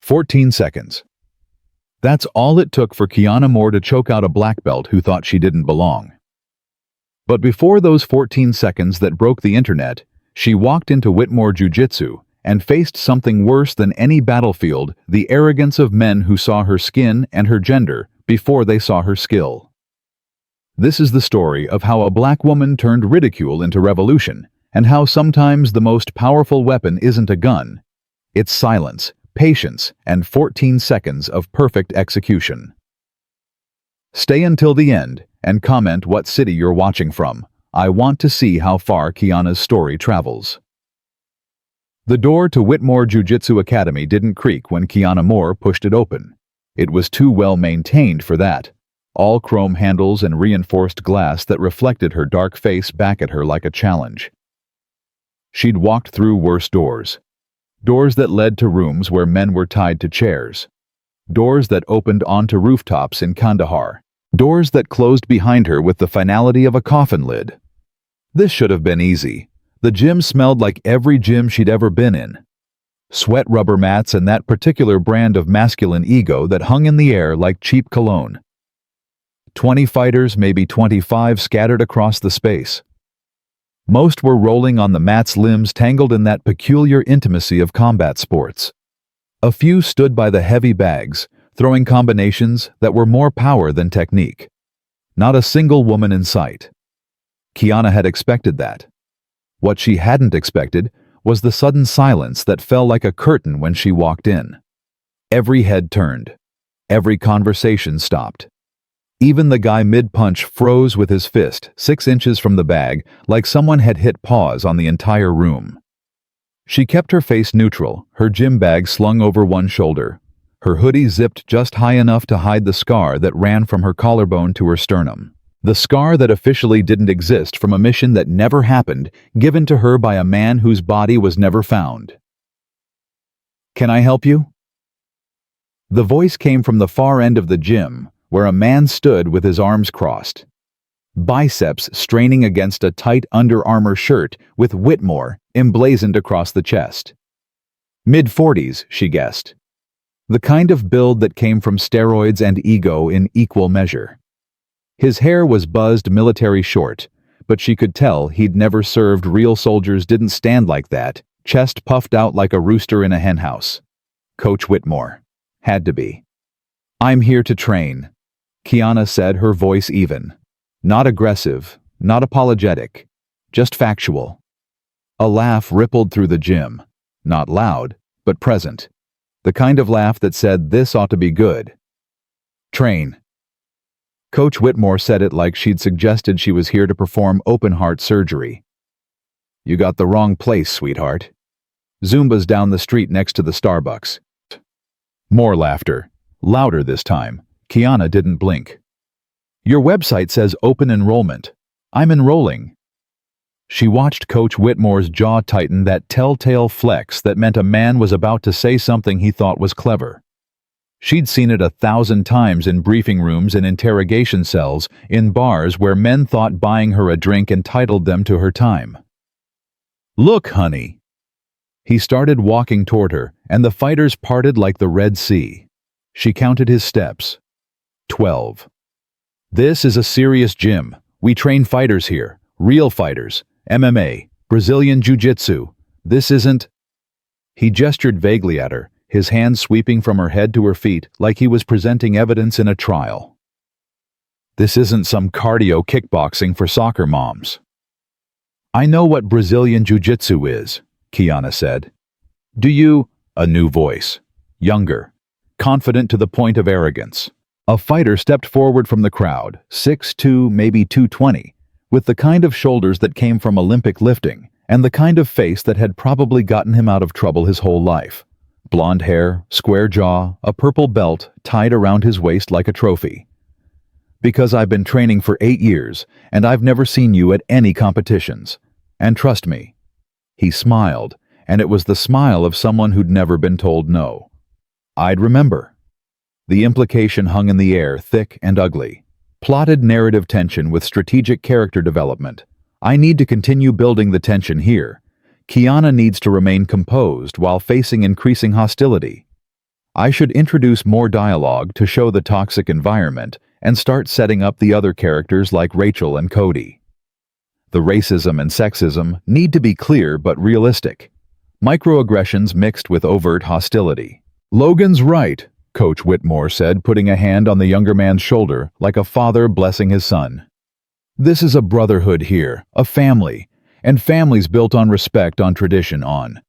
14 seconds. That's all it took for Kiana Moore to choke out a black belt who thought she didn't belong. But before those 14 seconds that broke the internet, she walked into Whitmore Jiu-Jitsu and faced something worse than any battlefield: the arrogance of men who saw her skin and her gender before they saw her skill. This is the story of how a black woman turned ridicule into revolution, and how sometimes the most powerful weapon isn't a gun. It's silence, patience, and 14 seconds of perfect execution. Stay until the end and comment what city you're watching from. I want to see how far Kiana's story travels. The door to Whitmore Jiu-Jitsu Academy didn't creak when Kiana Moore pushed it open. It was too well maintained for that. All chrome handles and reinforced glass that reflected her dark face back at her like a challenge. She'd walked through worse doors. Doors that led to rooms where men were tied to chairs. Doors that opened onto rooftops in Kandahar. Doors that closed behind her with the finality of a coffin lid. This should have been easy. The gym smelled like every gym she'd ever been in. Sweat rubber mats and that particular brand of masculine ego that hung in the air like cheap cologne. 20 fighters, maybe 25, scattered across the space. Most were rolling on the mat's limbs, tangled in that peculiar intimacy of combat sports. A few stood by the heavy bags, throwing combinations that were more power than technique. Not a single woman in sight. Kiana had expected that. What she hadn't expected was the sudden silence that fell like a curtain when she walked in. Every head turned. Every conversation stopped. Even the guy mid-punch froze with his fist 6 inches from the bag, like someone had hit pause on the entire room. She kept her face neutral, her gym bag slung over one shoulder, her hoodie zipped just high enough to hide the scar that ran from her collarbone to her sternum. The scar that officially didn't exist from a mission that never happened, given to her by a man whose body was never found. "Can I help you?" The voice came from the far end of the gym, where a man stood with his arms crossed, biceps straining against a tight Under Armour shirt with Whitmore emblazoned across the chest. Mid-40s, she guessed. The kind of build that came from steroids and ego in equal measure. His hair was buzzed military short, but she could tell he'd never served. Real soldiers didn't stand like that, chest puffed out like a rooster in a henhouse. Coach Whitmore. Had to be. "I'm here to train," Kiana said, her voice even. Not aggressive, not apologetic, just factual. A laugh rippled through the gym. Not loud, but present. The kind of laugh that said, "This ought to be good." "Train." Coach Whitmore said it like she'd suggested she was here to perform open-heart surgery. "You got the wrong place, sweetheart. Zumba's down the street next to the Starbucks." More laughter. Louder this time. Kiana didn't blink. "Your website says open enrollment. I'm enrolling." She watched Coach Whitmore's jaw tighten, that telltale flex that meant a man was about to say something he thought was clever. She'd seen it 1,000 times in briefing rooms, in interrogation cells, in bars where men thought buying her a drink entitled them to her time. "Look, honey." He started walking toward her, and the fighters parted like the Red Sea. She counted his steps. 12. "This is a serious gym. We train fighters here. Real fighters. MMA. Brazilian Jiu-Jitsu. This isn't—" He gestured vaguely at her, his hands sweeping from her head to her feet like he was presenting evidence in a trial. "This isn't some cardio kickboxing for soccer moms." "I know what Brazilian Jiu-Jitsu is," Kiana said. "Do you—" A new voice. Younger. Confident to the point of arrogance. A fighter stepped forward from the crowd, 6'2", maybe 220, with the kind of shoulders that came from Olympic lifting, and the kind of face that had probably gotten him out of trouble his whole life. Blonde hair, square jaw, a purple belt tied around his waist like a trophy. "Because I've been training for 8 years, and I've never seen you at any competitions. And trust me." He smiled, and it was the smile of someone who'd never been told no. "I'd remember." The implication hung in the air, thick and ugly. Plotted narrative tension with strategic character development. I need to continue building the tension here. Kiana needs to remain composed while facing increasing hostility. I should introduce more dialogue to show the toxic environment and start setting up the other characters like Rachel and Cody. The racism and sexism need to be clear but realistic. Microaggressions mixed with overt hostility. Logan's right, Coach Whitmore said, putting a hand on the younger man's shoulder like a father blessing his son. This is a brotherhood here, a family, and families built on respect, on tradition, on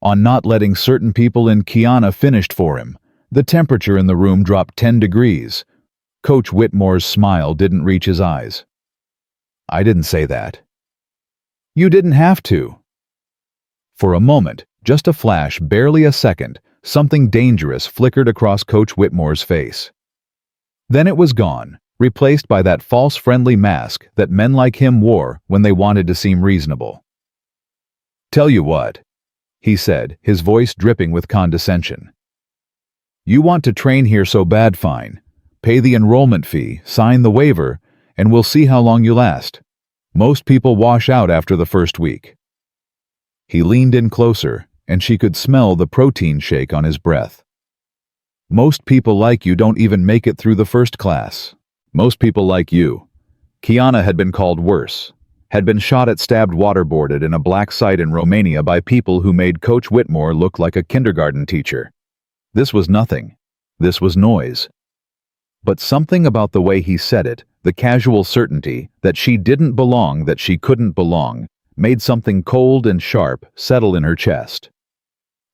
not letting certain people in. Kiana finished for him. The temperature in the room dropped 10 degrees. Coach Whitmore's smile didn't reach his eyes. I didn't say that. You didn't have to. For a moment, just a flash, barely a second, something dangerous flickered across Coach Whitmore's face. Then it was gone, replaced by that false friendly mask that men like him wore when they wanted to seem reasonable. Tell you what, he said, his voice dripping with condescension. You want to train here so bad, fine. Pay the enrollment fee, sign the waiver, and we'll see how long you last. Most people wash out after the first week. He leaned in closer, and she could smell the protein shake on his breath. Most people like you don't even make it through the first class. Most people like you. Kiana had been called worse, had been shot at, stabbed, waterboarded in a black site in Romania by people who made Coach Whitmore look like a kindergarten teacher. This was nothing. This was noise. But something about the way he said it, the casual certainty that she didn't belong, that she couldn't belong, made something cold and sharp settle in her chest.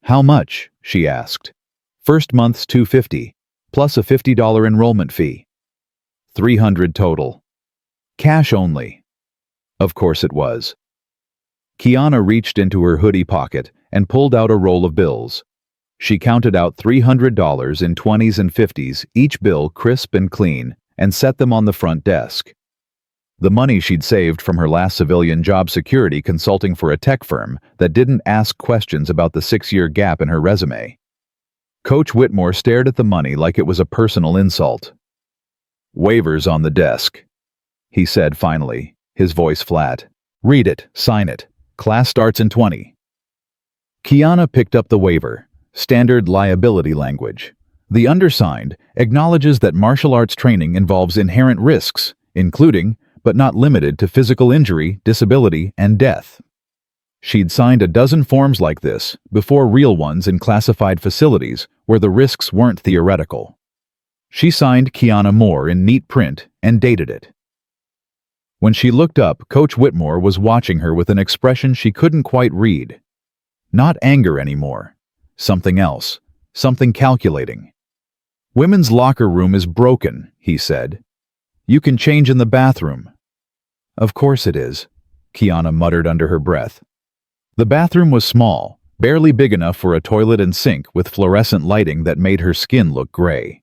How much? She asked. First month's $250, plus a $50 enrollment fee. $300 total. Cash only. Of course it was. Kiana reached into her hoodie pocket and pulled out a roll of bills. She counted out $300 in 20s and 50s, each bill crisp and clean, and set them on the front desk. The money she'd saved from her last civilian job, security consulting for a tech firm that didn't ask questions about the 6-year gap in her resume. Coach Whitmore stared at the money like it was a personal insult. Waivers on the desk, he said finally, his voice flat. Read it, sign it. Class starts in 20. Kiana picked up the waiver. Standard liability language. The undersigned acknowledges that martial arts training involves inherent risks, including, but not limited to, physical injury, disability, and death. She'd signed a dozen forms like this before, real ones in classified facilities where the risks weren't theoretical. She signed Kiana Moore in neat print and dated it. When she looked up, Coach Whitmore was watching her with an expression she couldn't quite read. Not anger anymore. Something else. Something calculating. Women's locker room is broken, he said. You can change in the bathroom. Of course it is, Kiana muttered under her breath. The bathroom was small, barely big enough for a toilet and sink with fluorescent lighting that made her skin look gray.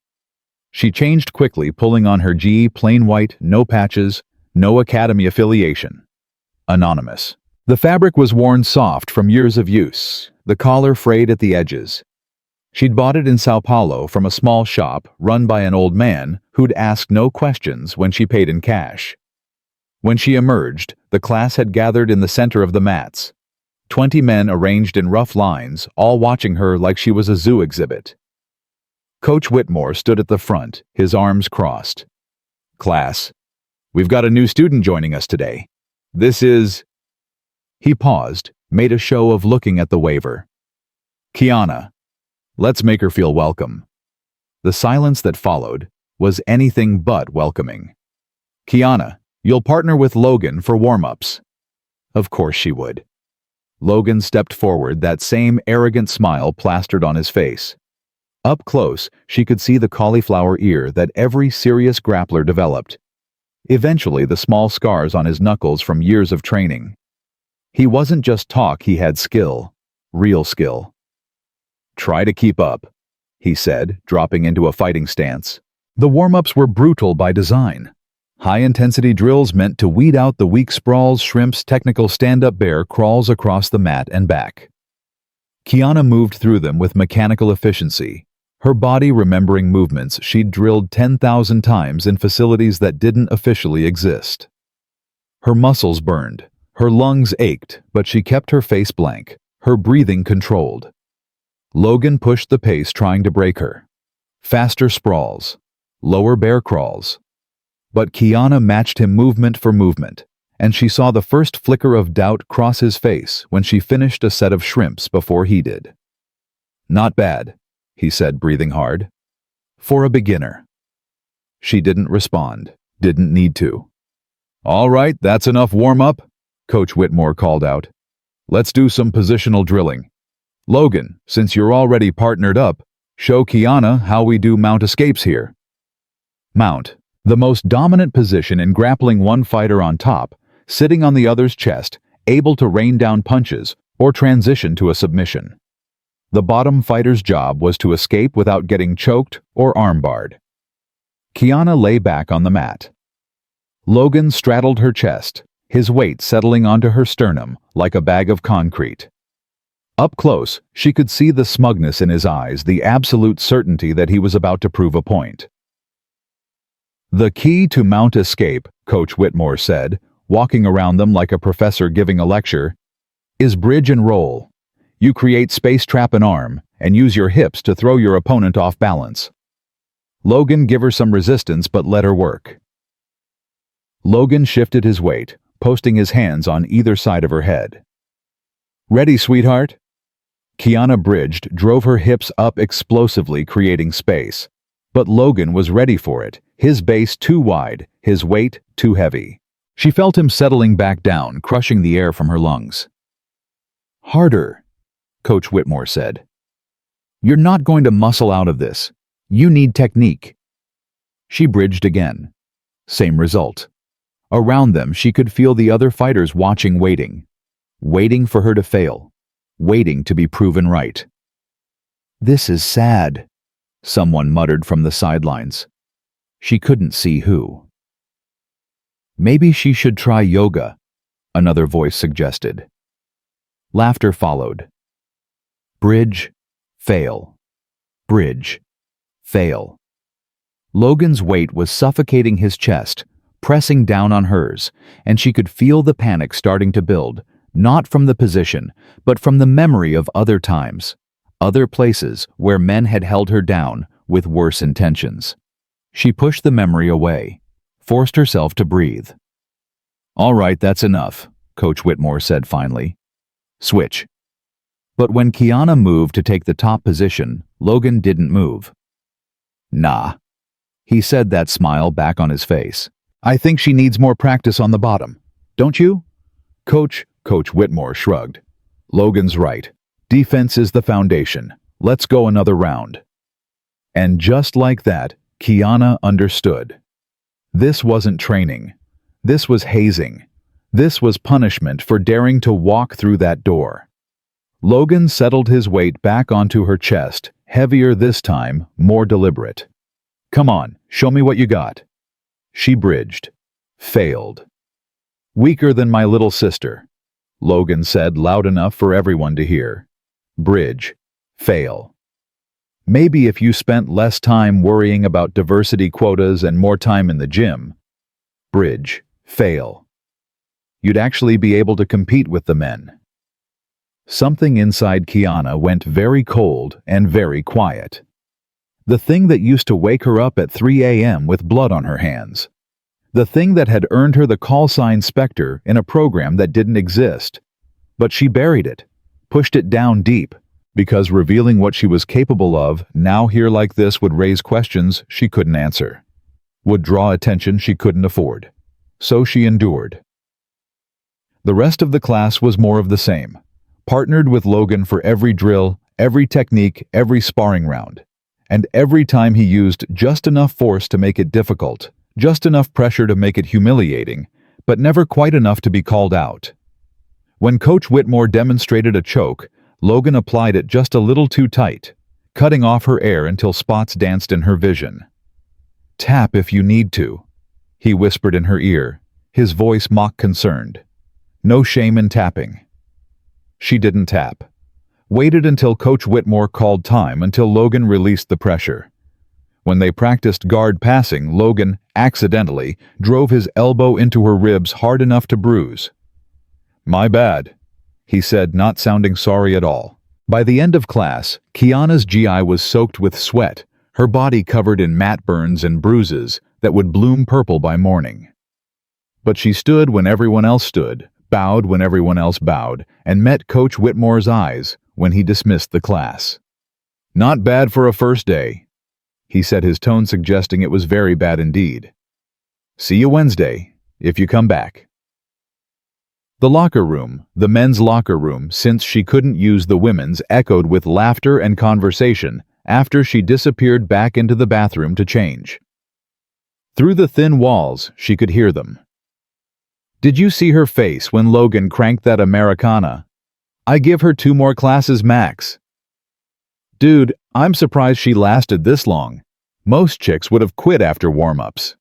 She changed quickly, pulling on her G, plain white, no patches, no academy affiliation. Anonymous. The fabric was worn soft from years of use, the collar frayed at the edges. She'd bought it in Sao Paulo from a small shop run by an old man who'd asked no questions when she paid in cash. When she emerged, the class had gathered in the center of the mats. 20 men arranged in rough lines, all watching her like she was a zoo exhibit. Coach Whitmore stood at the front, his arms crossed. Class, we've got a new student joining us today. This is... He paused, made a show of looking at the waiver. Kiana. Let's make her feel welcome. The silence that followed was anything but welcoming. Kiana, you'll partner with Logan for warm-ups. Of course she would. Logan stepped forward, that same arrogant smile plastered on his face. Up close, she could see the cauliflower ear that every serious grappler developed. Eventually, the small scars on his knuckles from years of training. He wasn't just talk, he had skill. Real skill. Try to keep up, he said, dropping into a fighting stance. The warm-ups were brutal by design. High-intensity drills meant to weed out the weak sprawls, shrimps, technical stand-up bear crawls across the mat and back. Kiana moved through them with mechanical efficiency, her body remembering movements she'd drilled 10,000 times in facilities that didn't officially exist. Her muscles burned. Her lungs ached, but she kept her face blank, her breathing controlled. Logan pushed the pace, trying to break her. Faster sprawls. Lower bear crawls. But Kiana matched him movement for movement, and she saw the first flicker of doubt cross his face when she finished a set of shrimps before he did. "Not bad," he said, breathing hard. "For a beginner." She didn't respond, didn't need to. "All right, that's enough warm-up," Coach Whitmore called out. "Let's do some positional drilling. Logan, since you're already partnered up, show Kiana how we do mount escapes here." Mount, the most dominant position in grappling, one fighter on top, sitting on the other's chest, able to rain down punches or transition to a submission. The bottom fighter's job was to escape without getting choked or armbarred. Kiana lay back on the mat. Logan straddled her chest, his weight settling onto her sternum like a bag of concrete. Up close, she could see the smugness in his eyes, the absolute certainty that he was about to prove a point. "The key to mount escape," Coach Whitmore said, walking around them like a professor giving a lecture, "is bridge and roll. You create space, trap an arm, and use your hips to throw your opponent off balance. Logan, give her some resistance, but let her work." Logan shifted his weight, posting his hands on either side of her head. "Ready, sweetheart?" Kiana bridged, drove her hips up explosively, creating space. But Logan was ready for it, his base too wide, his weight too heavy. She felt him settling back down, crushing the air from her lungs. "Harder," Coach Whitmore said. "You're not going to muscle out of this. You need technique." She bridged again. Same result. Around them, she could feel the other fighters watching, waiting for her to fail, waiting to be proven right. "This is sad," someone muttered from the sidelines. She couldn't see who. "Maybe she should try yoga," another voice suggested. Laughter followed. Bridge, fail. Bridge, fail. Logan's weight was suffocating his chest, pressing down on hers, and she could feel the panic starting to build, not from the position, but from the memory of other times, other places where men had held her down with worse intentions. She pushed the memory away, forced herself to breathe. "All right, that's enough," Coach Whitmore said finally. "Switch." But when Kiana moved to take the top position, Logan didn't move. "Nah," he said, that smile back on his face. "I think she needs more practice on the bottom. Don't you?" Coach Whitmore shrugged. "Logan's right. Defense is the foundation. Let's go another round." And just like that, Kiana understood. This wasn't training. This was hazing. This was punishment for daring to walk through that door. Logan settled his weight back onto her chest, heavier this time, more deliberate. "Come on, show me what you got." She bridged. Failed. "Weaker than my little sister," Logan said loud enough for everyone to hear. Bridge. Fail. "Maybe if you spent less time worrying about diversity quotas and more time in the gym." Bridge. Fail. "You'd actually be able to compete with the men." Something inside Kiana went very cold and very quiet. The thing that used to wake her up at 3 a.m. with blood on her hands. The thing that had earned her the call sign Spectre in a program that didn't exist. But she buried it, pushed it down deep, because revealing what she was capable of now here like this would raise questions she couldn't answer, would draw attention she couldn't afford. So she endured. The rest of the class was more of the same, partnered with Logan for every drill, every technique, every sparring round. And every time he used just enough force to make it difficult, just enough pressure to make it humiliating, but never quite enough to be called out. When Coach Whitmore demonstrated a choke, Logan applied it just a little too tight, cutting off her air until spots danced in her vision. "Tap if you need to," he whispered in her ear, his voice mock concerned. "No shame in tapping." She didn't tap. Waited until Coach Whitmore called time until Logan released the pressure. When they practiced guard passing, Logan, accidentally, drove his elbow into her ribs hard enough to bruise. "My bad," he said, not sounding sorry at all. By the end of class, Kiana's GI was soaked with sweat, her body covered in mat burns and bruises that would bloom purple by morning. But she stood when everyone else stood, bowed when everyone else bowed, and met Coach Whitmore's eyes when he dismissed the class. "Not bad for a first day," he said, his tone suggesting it was very bad indeed. "See you Wednesday, if you come back." The locker room, the men's locker room, since she couldn't use the women's, echoed with laughter and conversation after she disappeared back into the bathroom to change. Through the thin walls, she could hear them. "Did you see her face when Logan cranked that Americana? I give her 2 more classes max. Dude, I'm surprised she lasted this long. Most chicks would have quit after warm-ups.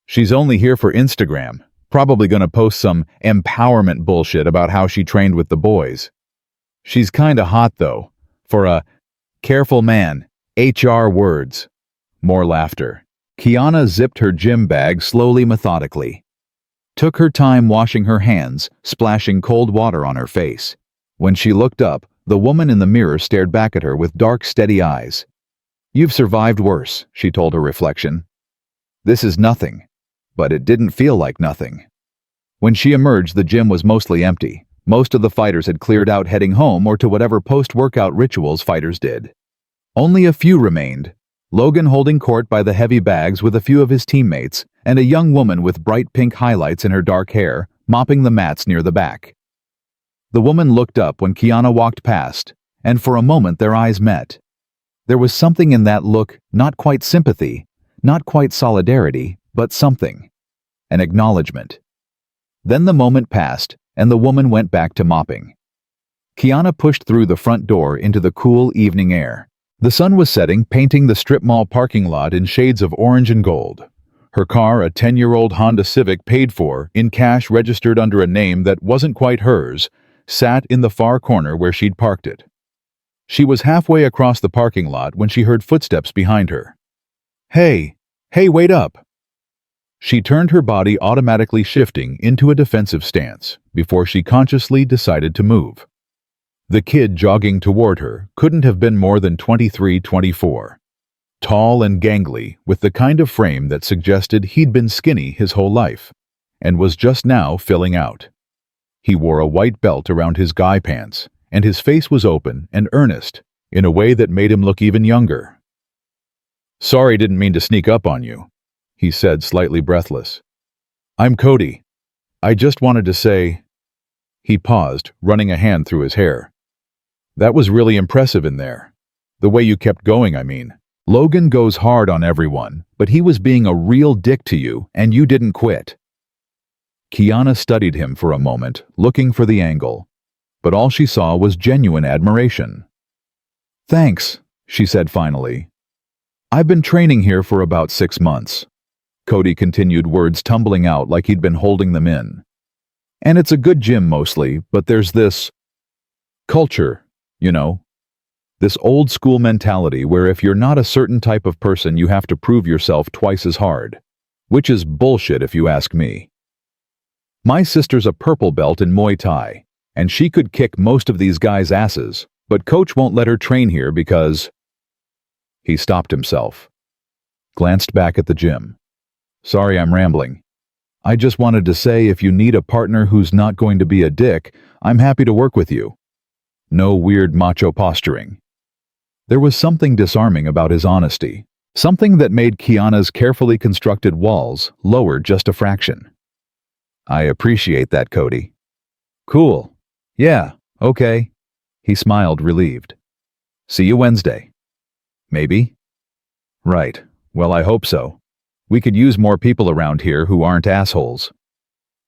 She's only here for Instagram, probably gonna post some empowerment bullshit about how she trained with the boys. She's kinda hot though, for a careful man, HR words." More laughter. Kiana zipped her gym bag slowly, methodically. Took her time washing her hands, splashing cold water on her face. When she looked up, the woman in the mirror stared back at her with dark, steady eyes. "You've survived worse," she told her reflection. "This is nothing." But it didn't feel like nothing. When she emerged, the gym was mostly empty. Most of the fighters had cleared out, heading home or to whatever post-workout rituals fighters did. Only a few remained, Logan holding court by the heavy bags with a few of his teammates, and a young woman with bright pink highlights in her dark hair, mopping the mats near the back. The woman looked up when Kiana walked past, and for a moment their eyes met. There was something in that look, not quite sympathy, not quite solidarity, but something. An acknowledgement. Then the moment passed, and the woman went back to mopping. Kiana pushed through the front door into the cool evening air. The sun was setting, painting the strip mall parking lot in shades of orange and gold. Her car, a 10-year-old Honda Civic paid for, in cash registered under a name that wasn't quite hers, sat in the far corner where she'd parked it. She was halfway across the parking lot when she heard footsteps behind her. Hey, wait up!" She turned, her body automatically shifting into a defensive stance before she consciously decided to move. The kid jogging toward her couldn't have been more than 23-24. Tall and gangly, with the kind of frame that suggested he'd been skinny his whole life, and was just now filling out. He wore a white belt around his guy pants, and his face was open and earnest in a way that made him look even younger. "Sorry, didn't mean to sneak up on you," he said, slightly breathless. "I'm Cody. I just wanted to say—" He paused, running a hand through his hair. "That was really impressive in there. The way you kept going, I mean. Logan goes hard on everyone, but he was being a real dick to you, and you didn't quit." Kiana studied him for a moment, looking for the angle, but all she saw was genuine admiration. "Thanks," she said finally. "I've been training here for about 6 months. Cody continued, words tumbling out like he'd been holding them in. "And it's a good gym mostly, but there's this culture, you know. This old school mentality where if you're not a certain type of person you have to prove yourself twice as hard. Which is bullshit if you ask me. My sister's a purple belt in Muay Thai, and she could kick most of these guys' asses, but coach won't let her train here because—" He stopped himself. Glanced back at the gym. "Sorry, I'm rambling. I just wanted to say if you need a partner who's not going to be a dick, I'm happy to work with you. No weird macho posturing." There was something disarming about his honesty, something that made Kiana's carefully constructed walls lower just a fraction. "I appreciate that, Cody." "Cool. Yeah, okay." He smiled, relieved. "See you Wednesday." "Maybe?" "Right. Well, I hope so. We could use more people around here who aren't assholes."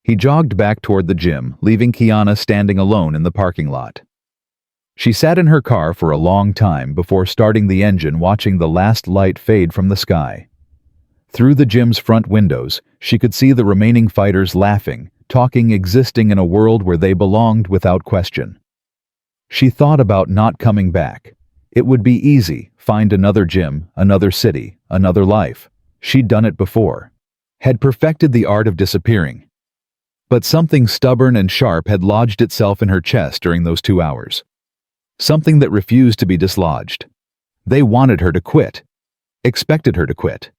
He jogged back toward the gym, leaving Kiana standing alone in the parking lot. She sat in her car for a long time before starting the engine, watching the last light fade from the sky. Through the gym's front windows, she could see the remaining fighters laughing, talking, existing in a world where they belonged without question. She thought about not coming back. It would be easy, find another gym, another city, another life. She'd done it before. Had perfected the art of disappearing. But something stubborn and sharp had lodged itself in her chest during those 2 hours. something that refused to be dislodged. They wanted her to quit, expected her to quit.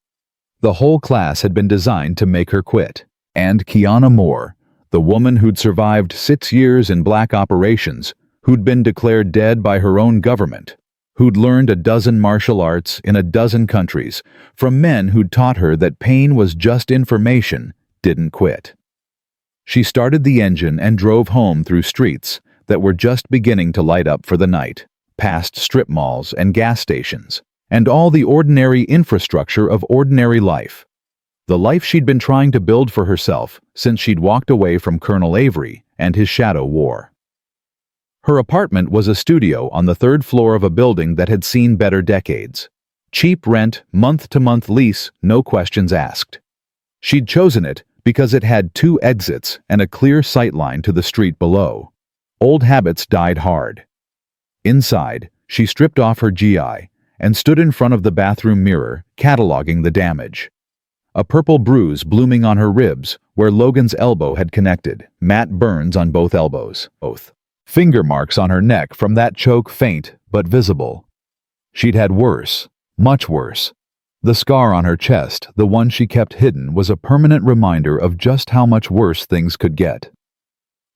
The whole class had been designed to make her quit. And Kiana Moore, the woman who'd survived 6 years in black operations, who'd been declared dead by her own government, who'd learned a dozen martial arts in a dozen countries from men who'd taught her that pain was just information, didn't quit. She started the engine and drove home through streets that were just beginning to light up for the night, past strip malls and gas stations, and all the ordinary infrastructure of ordinary life. The life she'd been trying to build for herself since she'd walked away from Colonel Avery and his shadow war. Her apartment was a studio on the 3rd floor of a building that had seen better decades. Cheap rent, month-to-month lease, no questions asked. She'd chosen it because it had 2 exits and a clear sightline to the street below. Old habits died hard. Inside, she stripped off her GI and stood in front of the bathroom mirror, cataloging the damage. A purple bruise blooming on her ribs where Logan's elbow had connected, matte burns on both elbows. Finger marks on her neck from that choke, faint but visible. She'd had worse, much worse. The scar on her chest, the one she kept hidden, was a permanent reminder of just how much worse things could get.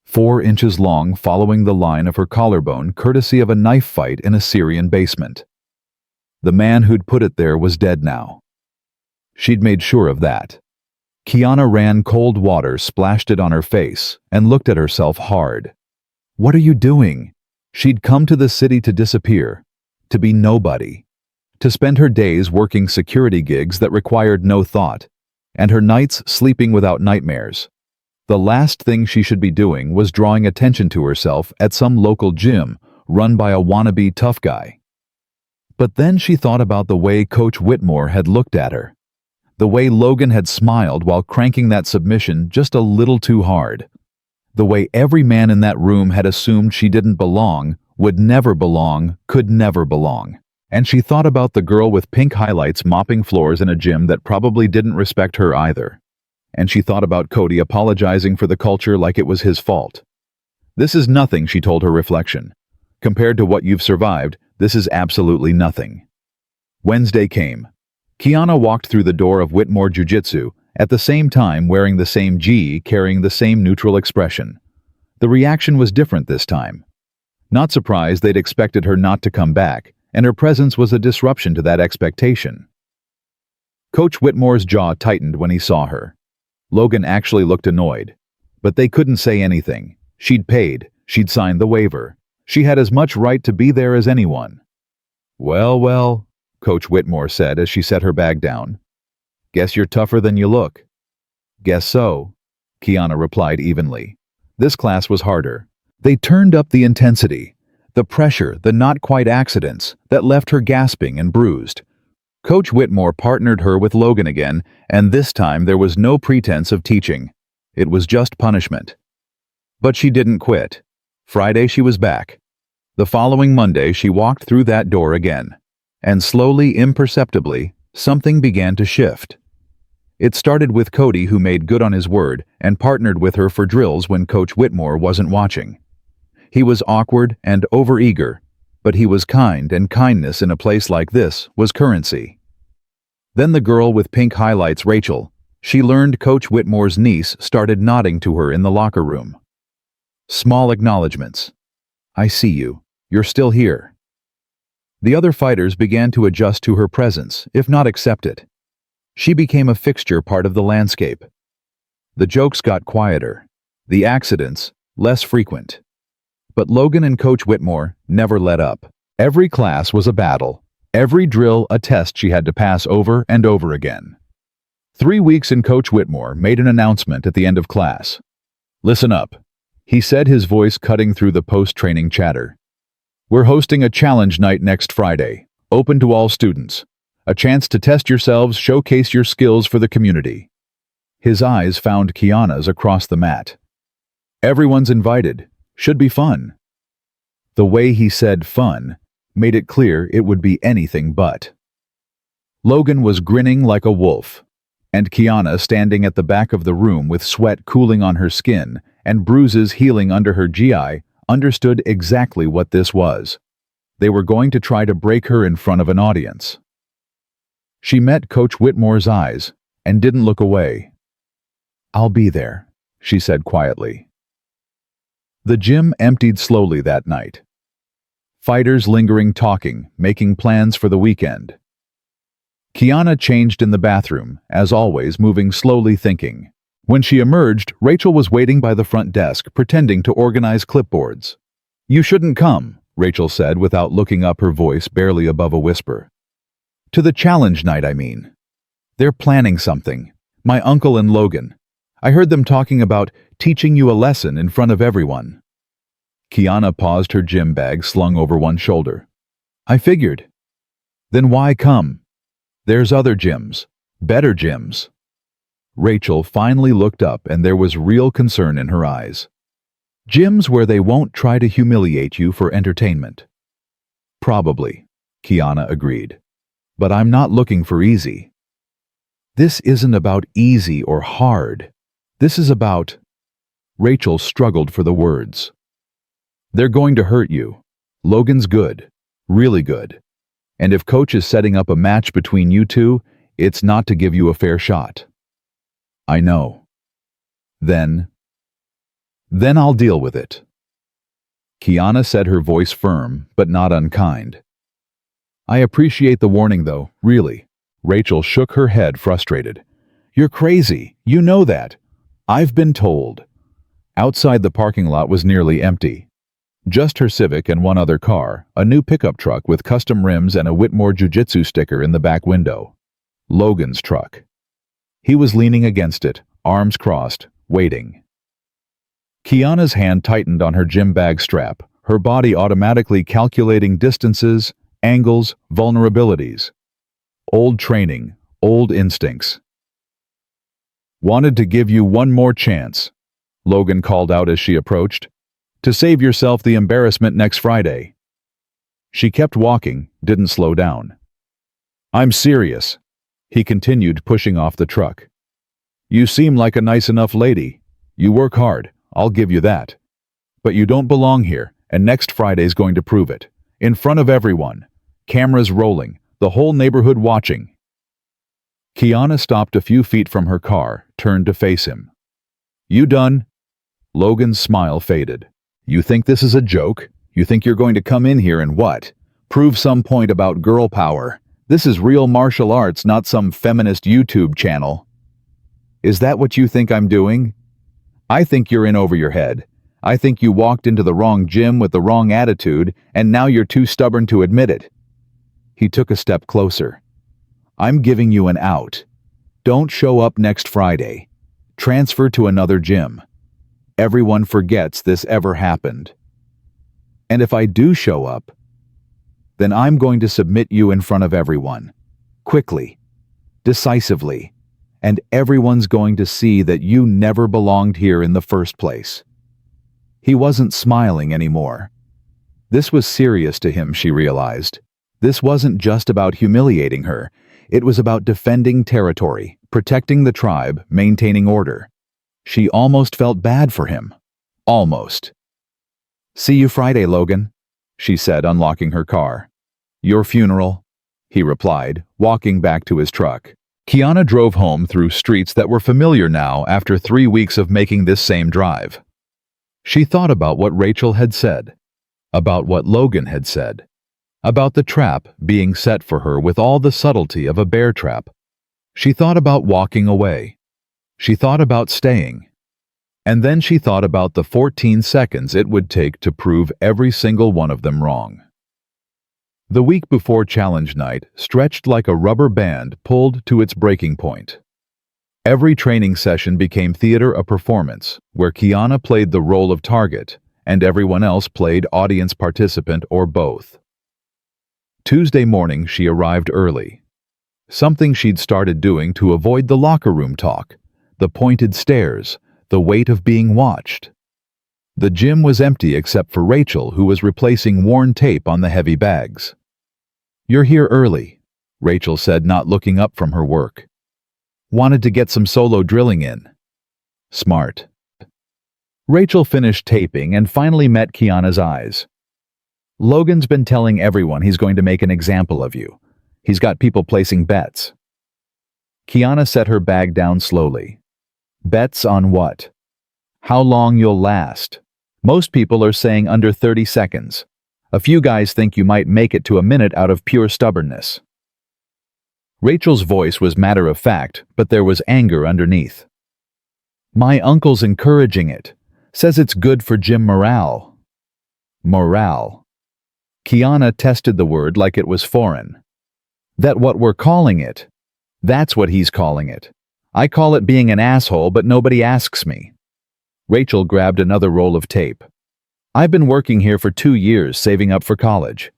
4 inches long, following the line of her collarbone, courtesy of a knife fight in a Syrian basement. The man who'd put it there was dead now. She'd made sure of that. Kiana ran cold water, splashed it on her face, and looked at herself hard. What are you doing? She'd come to the city to disappear, to be nobody, to spend her days working security gigs that required no thought, and her nights sleeping without nightmares. The last thing she should be doing was drawing attention to herself at some local gym run by a wannabe tough guy. But then she thought about the way Coach Whitmore had looked at her. The way Logan had smiled while cranking that submission just a little too hard. The way every man in that room had assumed she didn't belong, would never belong, could never belong. And she thought about the girl with pink highlights mopping floors in a gym that probably didn't respect her either. And she thought about Cody apologizing for the culture like it was his fault. This is nothing, she told her reflection. Compared to what you've survived, this is absolutely nothing. Wednesday came. Kiana walked through the door of Whitmore Jiu-Jitsu, at the same time wearing the same gi, carrying the same neutral expression. The reaction was different this time. Not surprised, they'd expected her not to come back, and her presence was a disruption to that expectation. Coach Whitmore's jaw tightened when he saw her. Logan actually looked annoyed. But they couldn't say anything. She'd paid, she'd signed the waiver. She had as much right to be there as anyone. Well, Coach Whitmore said as she set her bag down. Guess you're tougher than you look. Guess so, Kiana replied evenly. This class was harder. They turned up the intensity, the pressure, the not-quite accidents that left her gasping and bruised. Coach Whitmore partnered her with Logan again, and this time there was no pretense of teaching. It was just punishment. But she didn't quit. Friday she was back. The following Monday she walked through that door again. And slowly, imperceptibly, something began to shift. It started with Cody, who made good on his word and partnered with her for drills when Coach Whitmore wasn't watching. He was awkward and overeager, but he was kind, and kindness in a place like this was currency. Then the girl with pink highlights, Rachel, she learned Coach Whitmore's niece, started nodding to her in the locker room. Small acknowledgments. I see you. You're still here. The other fighters began to adjust to her presence, if not accept it. She became a fixture, part of the landscape. The jokes got quieter, the accidents less frequent. But Logan and Coach Whitmore never let up. Every class was a battle, every drill a test she had to pass over and over again. 3 weeks in, Coach Whitmore made an announcement at the end of class. Listen up, he said, his voice cutting through the post-training chatter. We're hosting a challenge night next Friday, open to all students. A chance to test yourselves, showcase your skills for the community. His eyes found Kiana's across the mat. Everyone's invited. Should be fun. The way he said fun made it clear it would be anything but. Logan was grinning like a wolf, and Kiana, standing at the back of the room with sweat cooling on her skin and bruises healing under her GI, understood exactly what this was. They were going to try to break her in front of an audience. She met Coach Whitmore's eyes and didn't look away. "I'll be there," she said quietly. The gym emptied slowly that night. Fighters lingering talking, making plans for the weekend. Kiana changed in the bathroom, as always, moving slowly, thinking. When she emerged, Rachel was waiting by the front desk, pretending to organize clipboards. "You shouldn't come," Rachel said without looking up, her voice barely above a whisper. "To the challenge night, I mean. They're planning something. My uncle and Logan. I heard them talking about teaching you a lesson in front of everyone." Kiana paused, her gym bag slung over one shoulder. "I figured." "Then why come? There's other gyms. Better gyms." Rachel finally looked up, and there was real concern in her eyes. "Gyms where they won't try to humiliate you for entertainment." "Probably," Kiana agreed. "But I'm not looking for easy. This isn't about easy or hard. This is about—" Rachel struggled for the words. "They're going to hurt you. Logan's good. Really good. And if Coach is setting up a match between you two, it's not to give you a fair shot." "I know. Then I'll deal with it." Kiana said, her voice firm, but not unkind. "I appreciate the warning, though, really." Rachel shook her head, frustrated. "You're crazy. You know that. I've been told." Outside, the parking lot was nearly empty. Just her Civic and one other car, a new pickup truck with custom rims and a Whitmore Jiu-Jitsu sticker in the back window. Logan's truck. He was leaning against it, arms crossed, waiting. Kiana's hand tightened on her gym bag strap, her body automatically calculating distances, angles, vulnerabilities. Old training, old instincts. "Wanted to give you one more chance," Logan called out as she approached, "to save yourself the embarrassment next Friday." She kept walking, didn't slow down. "I'm serious," he continued, pushing off the truck. "You seem like a nice enough lady. You work hard, I'll give you that. But you don't belong here, and next Friday's going to prove it. In front of everyone. Cameras rolling, the whole neighborhood watching." Kiana stopped a few feet from her car, turned to face him. "You done?" Logan's smile faded. "You think this is a joke? You think you're going to come in here and what? Prove some point about girl power? This is real martial arts, not some feminist YouTube channel. Is that what you think I'm doing? I think you're in over your head. I think you walked into the wrong gym with the wrong attitude, and now you're too stubborn to admit it." He took a step closer. "I'm giving you an out. Don't show up next Friday. Transfer to another gym. Everyone forgets this ever happened. And if I do show up, then I'm going to submit you in front of everyone. Quickly. Decisively. And everyone's going to see that you never belonged here in the first place." He wasn't smiling anymore. This was serious to him, she realized. This wasn't just about humiliating her. It was about defending territory, protecting the tribe, maintaining order. She almost felt bad for him. Almost. "See you Friday, Logan," she said, unlocking her car. "Your funeral," he replied, walking back to his truck. Kiana drove home through streets that were familiar now after 3 weeks of making this same drive. She thought about what Rachel had said, about what Logan had said, about the trap being set for her with all the subtlety of a bear trap. She thought about walking away. She thought about staying. And then she thought about the 14 seconds it would take to prove every single one of them wrong. The week before challenge night stretched like a rubber band pulled to its breaking point. Every training session became theater, a performance, where Kiana played the role of target and everyone else played audience participant or both. Tuesday morning she arrived early. Something she'd started doing to avoid the locker room talk, the pointed stares, the weight of being watched. The gym was empty except for Rachel, who was replacing worn tape on the heavy bags. "You're here early," Rachel said, not looking up from her work. "Wanted to get some solo drilling in." "Smart." Rachel finished taping and finally met Kiana's eyes. Logan's been telling everyone he's going to make an example of you. He's got people placing bets. Kiana set her bag down slowly. Bets on what? How long you'll last. Most people are saying under 30 seconds. A few guys think you might make it to a minute out of pure stubbornness. Rachel's voice was matter of fact, but there was anger underneath. My uncle's encouraging it. Says it's good for gym morale. Morale. Kiana tested the word like it was foreign. That what we're calling it. That's what he's calling it. I call it being an asshole, but nobody asks me. Rachel grabbed another roll of tape. I've been working here for 2 years saving up for college.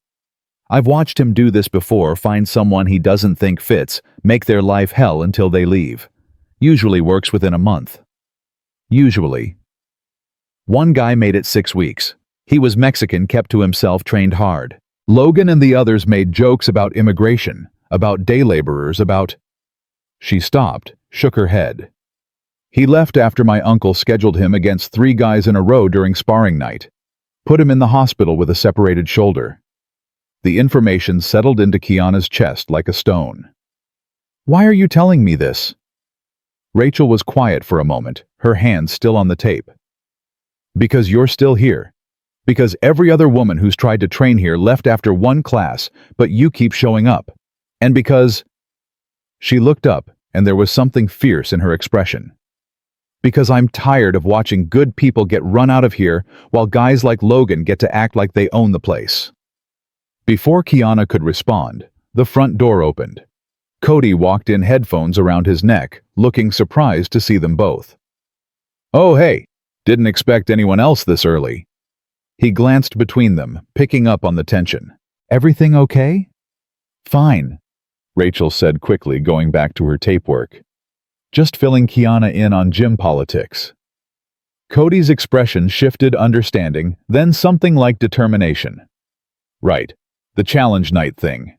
I've watched him do this before, find someone he doesn't think fits, make their life hell until they leave. Usually works within a month. Usually. One guy made it 6 weeks. He was Mexican, kept to himself, trained hard. Logan and the others made jokes about immigration, about day laborers, about... She stopped, shook her head. He left after my uncle scheduled him against 3 guys in a row during sparring night. Put him in the hospital with a separated shoulder. The information settled into Kiana's chest like a stone. Why are you telling me this? Rachel was quiet for a moment, her hand still on the tape. Because you're still here. Because every other woman who's tried to train here left after 1 class, but you keep showing up. And because... She looked up, and there was something fierce in her expression. Because I'm tired of watching good people get run out of here while guys like Logan get to act like they own the place. Before Kiana could respond, the front door opened. Cody walked in, headphones around his neck, looking surprised to see them both. Oh hey, didn't expect anyone else this early. He glanced between them, picking up on the tension. Everything okay? Fine, Rachel said quickly, going back to her tape work. Just filling Kiana in on gym politics. Cody's expression shifted, understanding, then something like determination. Right, the challenge night thing.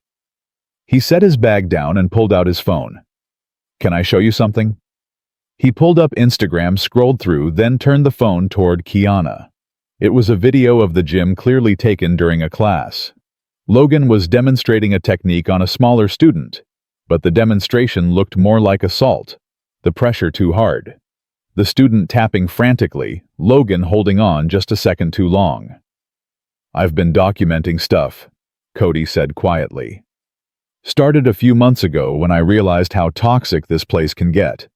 He set his bag down and pulled out his phone. Can I show you something? He pulled up Instagram, scrolled through, then turned the phone toward Kiana. It was a video of the gym, clearly taken during a class. Logan was demonstrating a technique on a smaller student, but the demonstration looked more like assault. The pressure too hard. The student tapping frantically, Logan holding on just a second too long. I've been documenting stuff, Cody said quietly. Started a few months ago when I realized how toxic this place can get.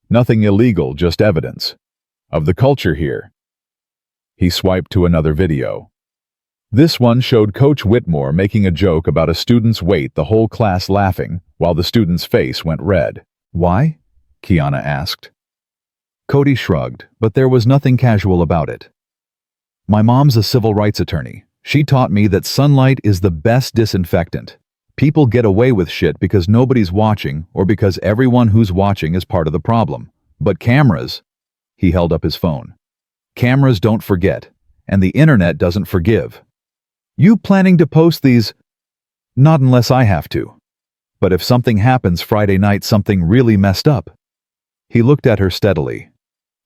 Nothing illegal, just evidence. Of the culture here. He swiped to another video. This one showed Coach Whitmore making a joke about a student's weight, the whole class laughing, while the student's face went red. Why? Kiana asked. Cody shrugged, but there was nothing casual about it. My mom's a civil rights attorney. She taught me that sunlight is the best disinfectant. People get away with shit because nobody's watching or because everyone who's watching is part of the problem. But cameras... He held up his phone. Cameras don't forget, and the internet doesn't forgive. You planning to post these? Not unless I have to. But if something happens Friday night, something really messed up. He looked at her steadily.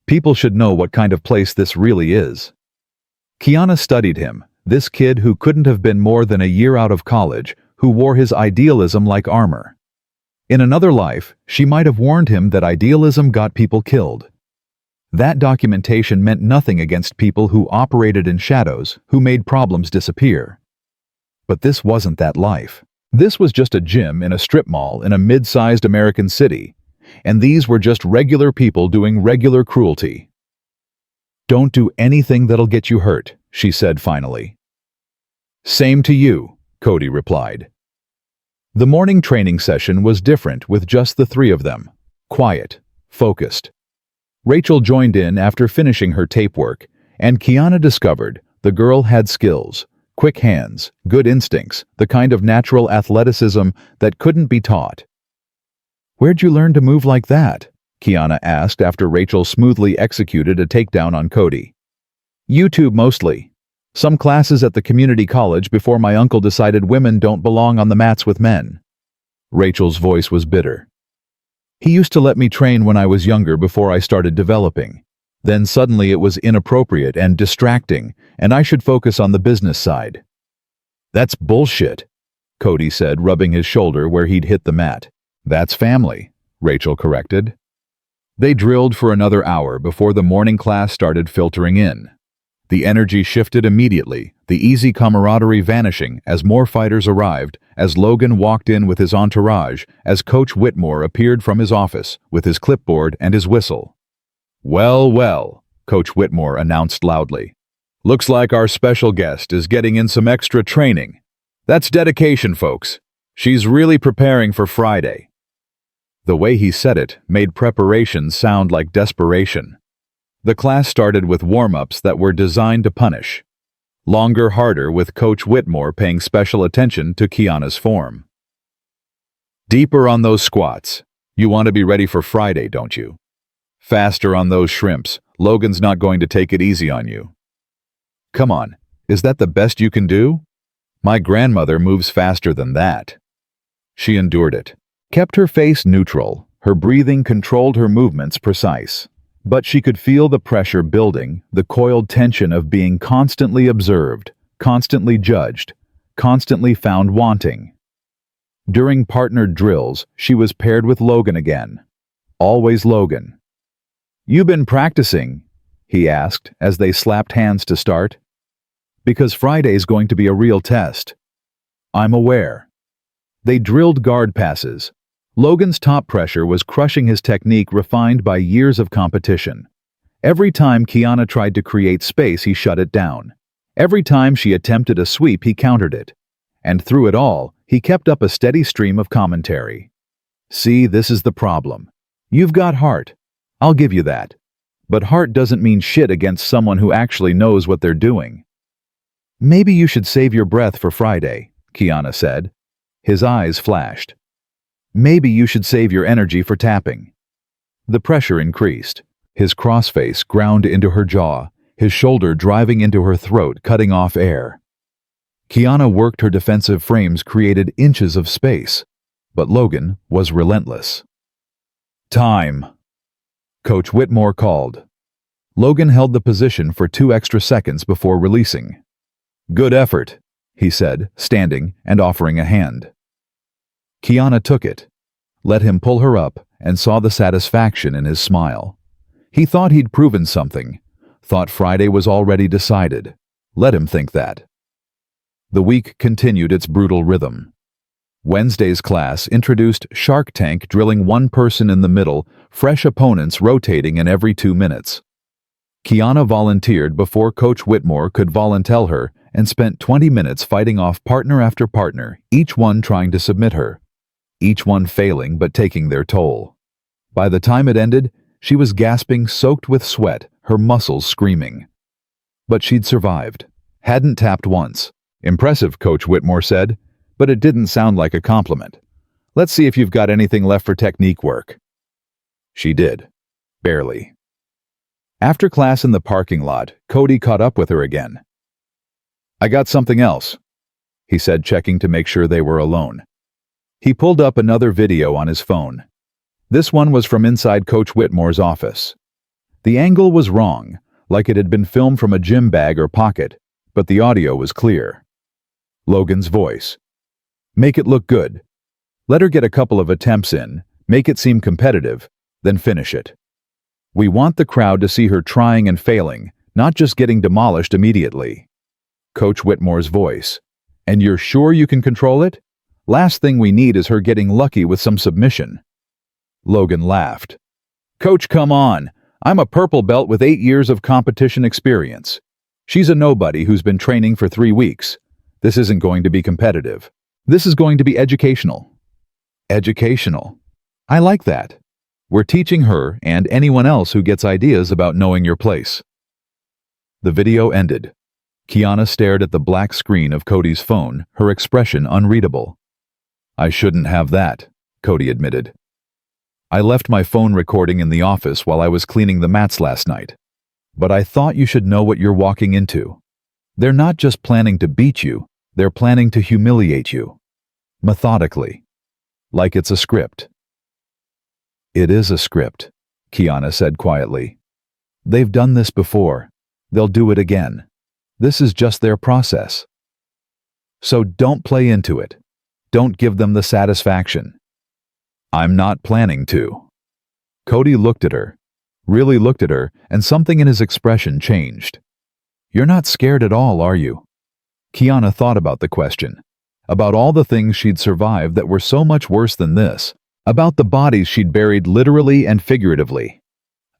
People should know what kind of place this really is. Kiana studied him, this kid who couldn't have been more than a year out of college, who wore his idealism like armor. In another life, she might have warned him that idealism got people killed. That documentation meant nothing against people who operated in shadows, who made problems disappear. But this wasn't that life. This was just a gym in a strip mall in a mid-sized American city, and these were just regular people doing regular cruelty. Don't do anything that'll get you hurt, she said finally. Same to you, Cody replied. The morning training session was different with just the 3 of them, quiet, focused. Rachel joined in after finishing her tape work, and Kiana discovered the girl had skills, quick hands, good instincts, the kind of natural athleticism that couldn't be taught. Where'd you learn to move like that? Kiana asked after Rachel smoothly executed a takedown on Cody. YouTube mostly. Some classes at the community college before my uncle decided women don't belong on the mats with men. Rachel's voice was bitter. He used to let me train when I was younger before I started developing. Then suddenly it was inappropriate and distracting, and I should focus on the business side. That's bullshit, Cody said, rubbing his shoulder where he'd hit the mat. That's family, Rachel corrected. They drilled for another hour before the morning class started filtering in. The energy shifted immediately, the easy camaraderie vanishing as more fighters arrived, as Logan walked in with his entourage, as Coach Whitmore appeared from his office with his clipboard and his whistle. Well, well, Coach Whitmore announced loudly. Looks like our special guest is getting in some extra training. That's dedication, folks. She's really preparing for Friday. The way he said it made preparation sound like desperation. The class started with warm-ups that were designed to punish. Longer, harder, with Coach Whitmore paying special attention to Kiana's form. Deeper on those squats. You want to be ready for Friday, don't you? Faster on those shrimps. Logan's not going to take it easy on you. Come on, is that the best you can do? My grandmother moves faster than that. She endured it. Kept her face neutral, her breathing controlled her movements precise. But she could feel the pressure building, the coiled tension of being constantly observed, constantly judged, constantly found wanting. During partnered drills, she was paired with Logan again. Always Logan. "You been practicing?" he asked as they slapped hands to start. "Because Friday's going to be a real test." "I'm aware." They drilled guard passes. Logan's top pressure was crushing his technique refined by years of competition. Every time Kiana tried to create space, he shut it down. Every time she attempted a sweep, he countered it. And through it all, he kept up a steady stream of commentary. "See, this is the problem. You've got heart. I'll give you that. But heart doesn't mean shit against someone who actually knows what they're doing." "Maybe you should save your breath for Friday," Kiana said. His eyes flashed. "Maybe you should save your energy for tapping." The pressure increased. His crossface ground into her jaw, his shoulder driving into her throat, cutting off air. Kiana worked her defensive frames, created inches of space. But Logan was relentless. "Time," Coach Whitmore called. Logan held the position for 2 extra seconds before releasing. "Good effort," he said, standing and offering a hand. Kiana took it, let him pull her up, and saw the satisfaction in his smile. He thought he'd proven something, thought Friday was already decided. Let him think that. The week continued its brutal rhythm. Wednesday's class introduced Shark Tank, drilling one person in the middle, fresh opponents rotating in every 2 minutes. Kiana volunteered before Coach Whitmore could volunteer her and spent 20 minutes fighting off partner after partner, each one trying to submit her. Each one failing but taking their toll. By the time it ended, she was gasping, soaked with sweat, her muscles screaming. But she'd survived. Hadn't tapped once. "Impressive," Coach Whitmore said, but it didn't sound like a compliment. "Let's see if you've got anything left for technique work." She did. Barely. After class in the parking lot, Cody caught up with her again. "I got something else," he said, checking to make sure they were alone. He pulled up another video on his phone. This one was from inside Coach Whitmore's office. The angle was wrong, like it had been filmed from a gym bag or pocket, but the audio was clear. Logan's voice. "Make it look good. Let her get a couple of attempts in, make it seem competitive, then finish it. We want the crowd to see her trying and failing, not just getting demolished immediately." Coach Whitmore's voice. "And you're sure you can control it? Last thing we need is her getting lucky with some submission." Logan laughed. "Coach, come on. I'm a purple belt with 8 years of competition experience. She's a nobody who's been training for 3 weeks. This isn't going to be competitive. This is going to be educational." Educational. I like that. We're teaching her and anyone else who gets ideas about knowing your place. The video ended. Kiana stared at the black screen of Cody's phone, her expression unreadable. "I shouldn't have that," Cody admitted. "I left my phone recording in the office while I was cleaning the mats last night. But I thought you should know what you're walking into. They're not just planning to beat you, they're planning to humiliate you. Methodically. Like it's a script." "It is a script," Kiana said quietly. "They've done this before. They'll do it again. This is just their process." So don't play into it. Don't give them the satisfaction. I'm not planning to. Cody looked at her, really looked at her, and something in his expression changed. You're not scared at all, are you? Kiana thought about the question, about all the things she'd survived that were so much worse than this, about the bodies she'd buried literally and figuratively,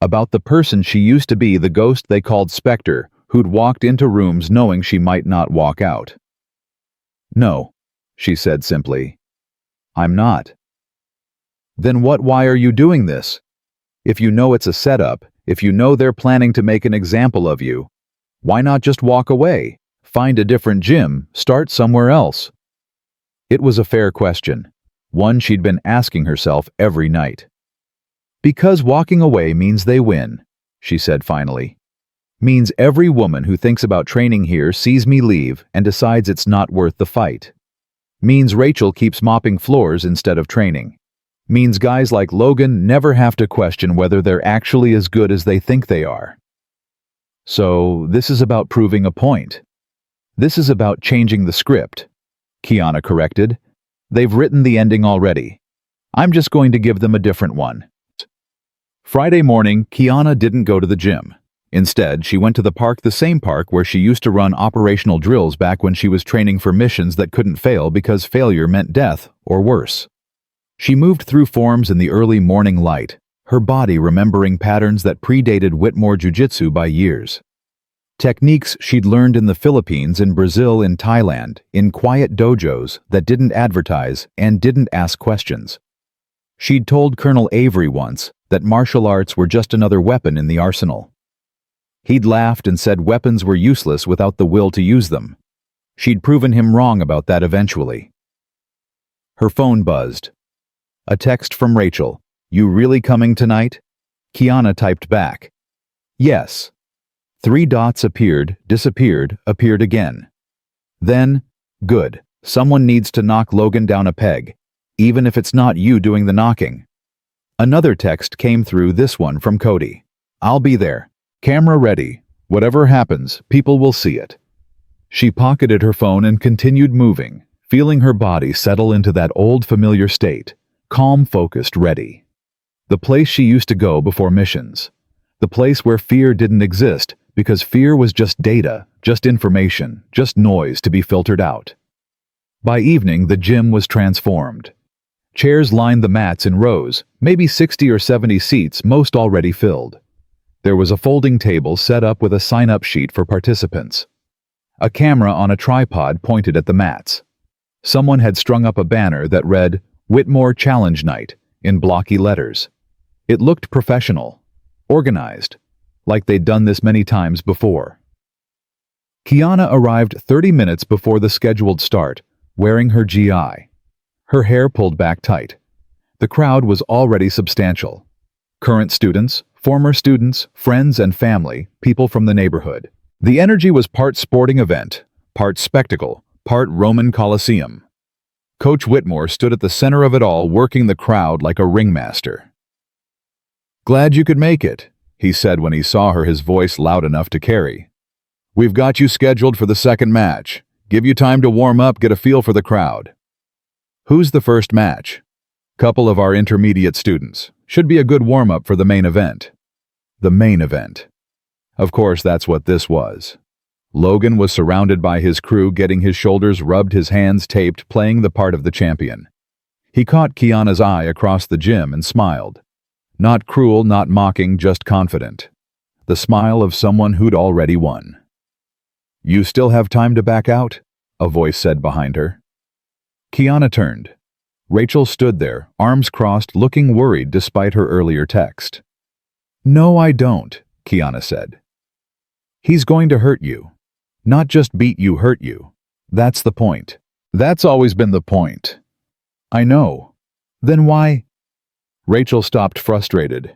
about the person she used to be, the ghost they called Spectre, who'd walked into rooms knowing she might not walk out. No, she said simply. I'm not. Then why are you doing this? If you know it's a setup, if you know they're planning to make an example of you, why not just walk away, find a different gym, start somewhere else? It was a fair question, one she'd been asking herself every night. Because walking away means they win, she said finally. Means every woman who thinks about training here sees me leave and decides it's not worth the fight. Means Rachel keeps mopping floors instead of training. Means guys like Logan never have to question whether they're actually as good as they think they are. So this is about proving a point. This is about changing the script, Kiana corrected. They've written the ending already. I'm just going to give them a different one. Friday morning, Kiana didn't go to the gym. Instead, she went to the park, the same park where she used to run operational drills back when she was training for missions that couldn't fail because failure meant death, or worse. She moved through forms in the early morning light, her body remembering patterns that predated Whitmore Jiu-Jitsu by years. Techniques she'd learned in the Philippines, in Brazil, in Thailand, in quiet dojos that didn't advertise and didn't ask questions. She'd told Colonel Avery once that martial arts were just another weapon in the arsenal. He'd laughed and said weapons were useless without the will to use them. She'd proven him wrong about that eventually. Her phone buzzed. A text from Rachel. You really coming tonight? Kiana typed back. Yes. 3 dots appeared, disappeared, appeared again. Then, good. Someone needs to knock Logan down a peg, even if it's not you doing the knocking. Another text came through, this one from Cody. I'll be there. Camera ready. Whatever happens, people will see it. She pocketed her phone and continued moving, feeling her body settle into that old familiar state, calm, focused, ready. The place she used to go before missions. The place where fear didn't exist, because fear was just data, just information, just noise to be filtered out. By evening, the gym was transformed. Chairs lined the mats in rows, maybe 60 or 70 seats, most already filled. There was a folding table set up with a sign-up sheet for participants. A camera on a tripod pointed at the mats. Someone had strung up a banner that read, Whitmore Challenge Night, in blocky letters. It looked professional, organized, like they'd done this many times before. Kiana arrived 30 minutes before the scheduled start, wearing her GI. Her hair pulled back tight. The crowd was already substantial. Current students, former students, friends and family, people from the neighborhood. The energy was part sporting event, part spectacle, part Roman Colosseum. Coach Whitmore stood at the center of it all, working the crowd like a ringmaster. Glad you could make it, he said when he saw her, his voice loud enough to carry. We've got you scheduled for the second match. Give you time to warm up, get a feel for the crowd. Who's the first match? Couple of our intermediate students. Should be a good warm-up for the main event. The main event. Of course, that's what this was. Logan was surrounded by his crew, getting his shoulders rubbed, his hands taped, playing the part of the champion. He caught Kiana's eye across the gym and smiled. Not cruel, not mocking, just confident. The smile of someone who'd already won. You still have time to back out? A voice said behind her. Kiana turned. Rachel stood there, arms crossed, looking worried despite her earlier text. No, I don't, Kiana said. He's going to hurt you. Not just beat you, hurt you. That's the point. That's always been the point. I know. Then why? Rachel stopped, frustrated.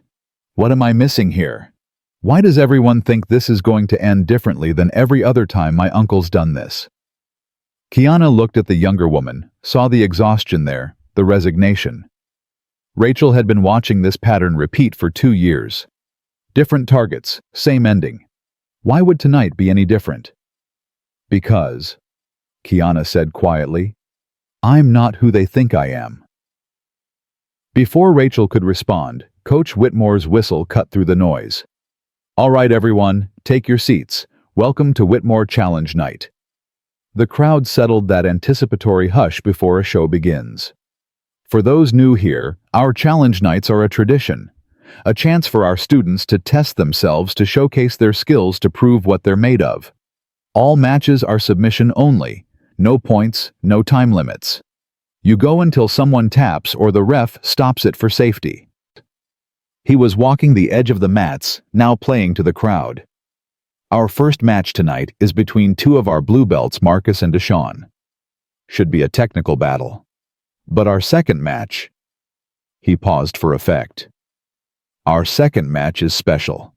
What am I missing here? Why does everyone think this is going to end differently than every other time my uncle's done this? Kiana looked at the younger woman, saw the exhaustion there, the resignation. Rachel had been watching this pattern repeat for 2 years. Different targets, same ending. Why would tonight be any different? Because Kiana said quietly. I'm not who they think I am. Before Rachel could respond, Coach Whitmore's whistle cut through the noise. All right, everyone, take your seats. Welcome to Whitmore Challenge Night. The crowd settled that anticipatory hush before a show begins. For those new here, our challenge nights are a tradition, a chance for our students to test themselves to showcase their skills to prove what they're made of. All matches are submission only, no points, no time limits. You go until someone taps or the ref stops it for safety. He was walking the edge of the mats, now playing to the crowd. Our first match tonight is between two of our blue belts, Marcus and Deshaun. Should be a technical battle. But our second match... He paused for effect. Our second match is special.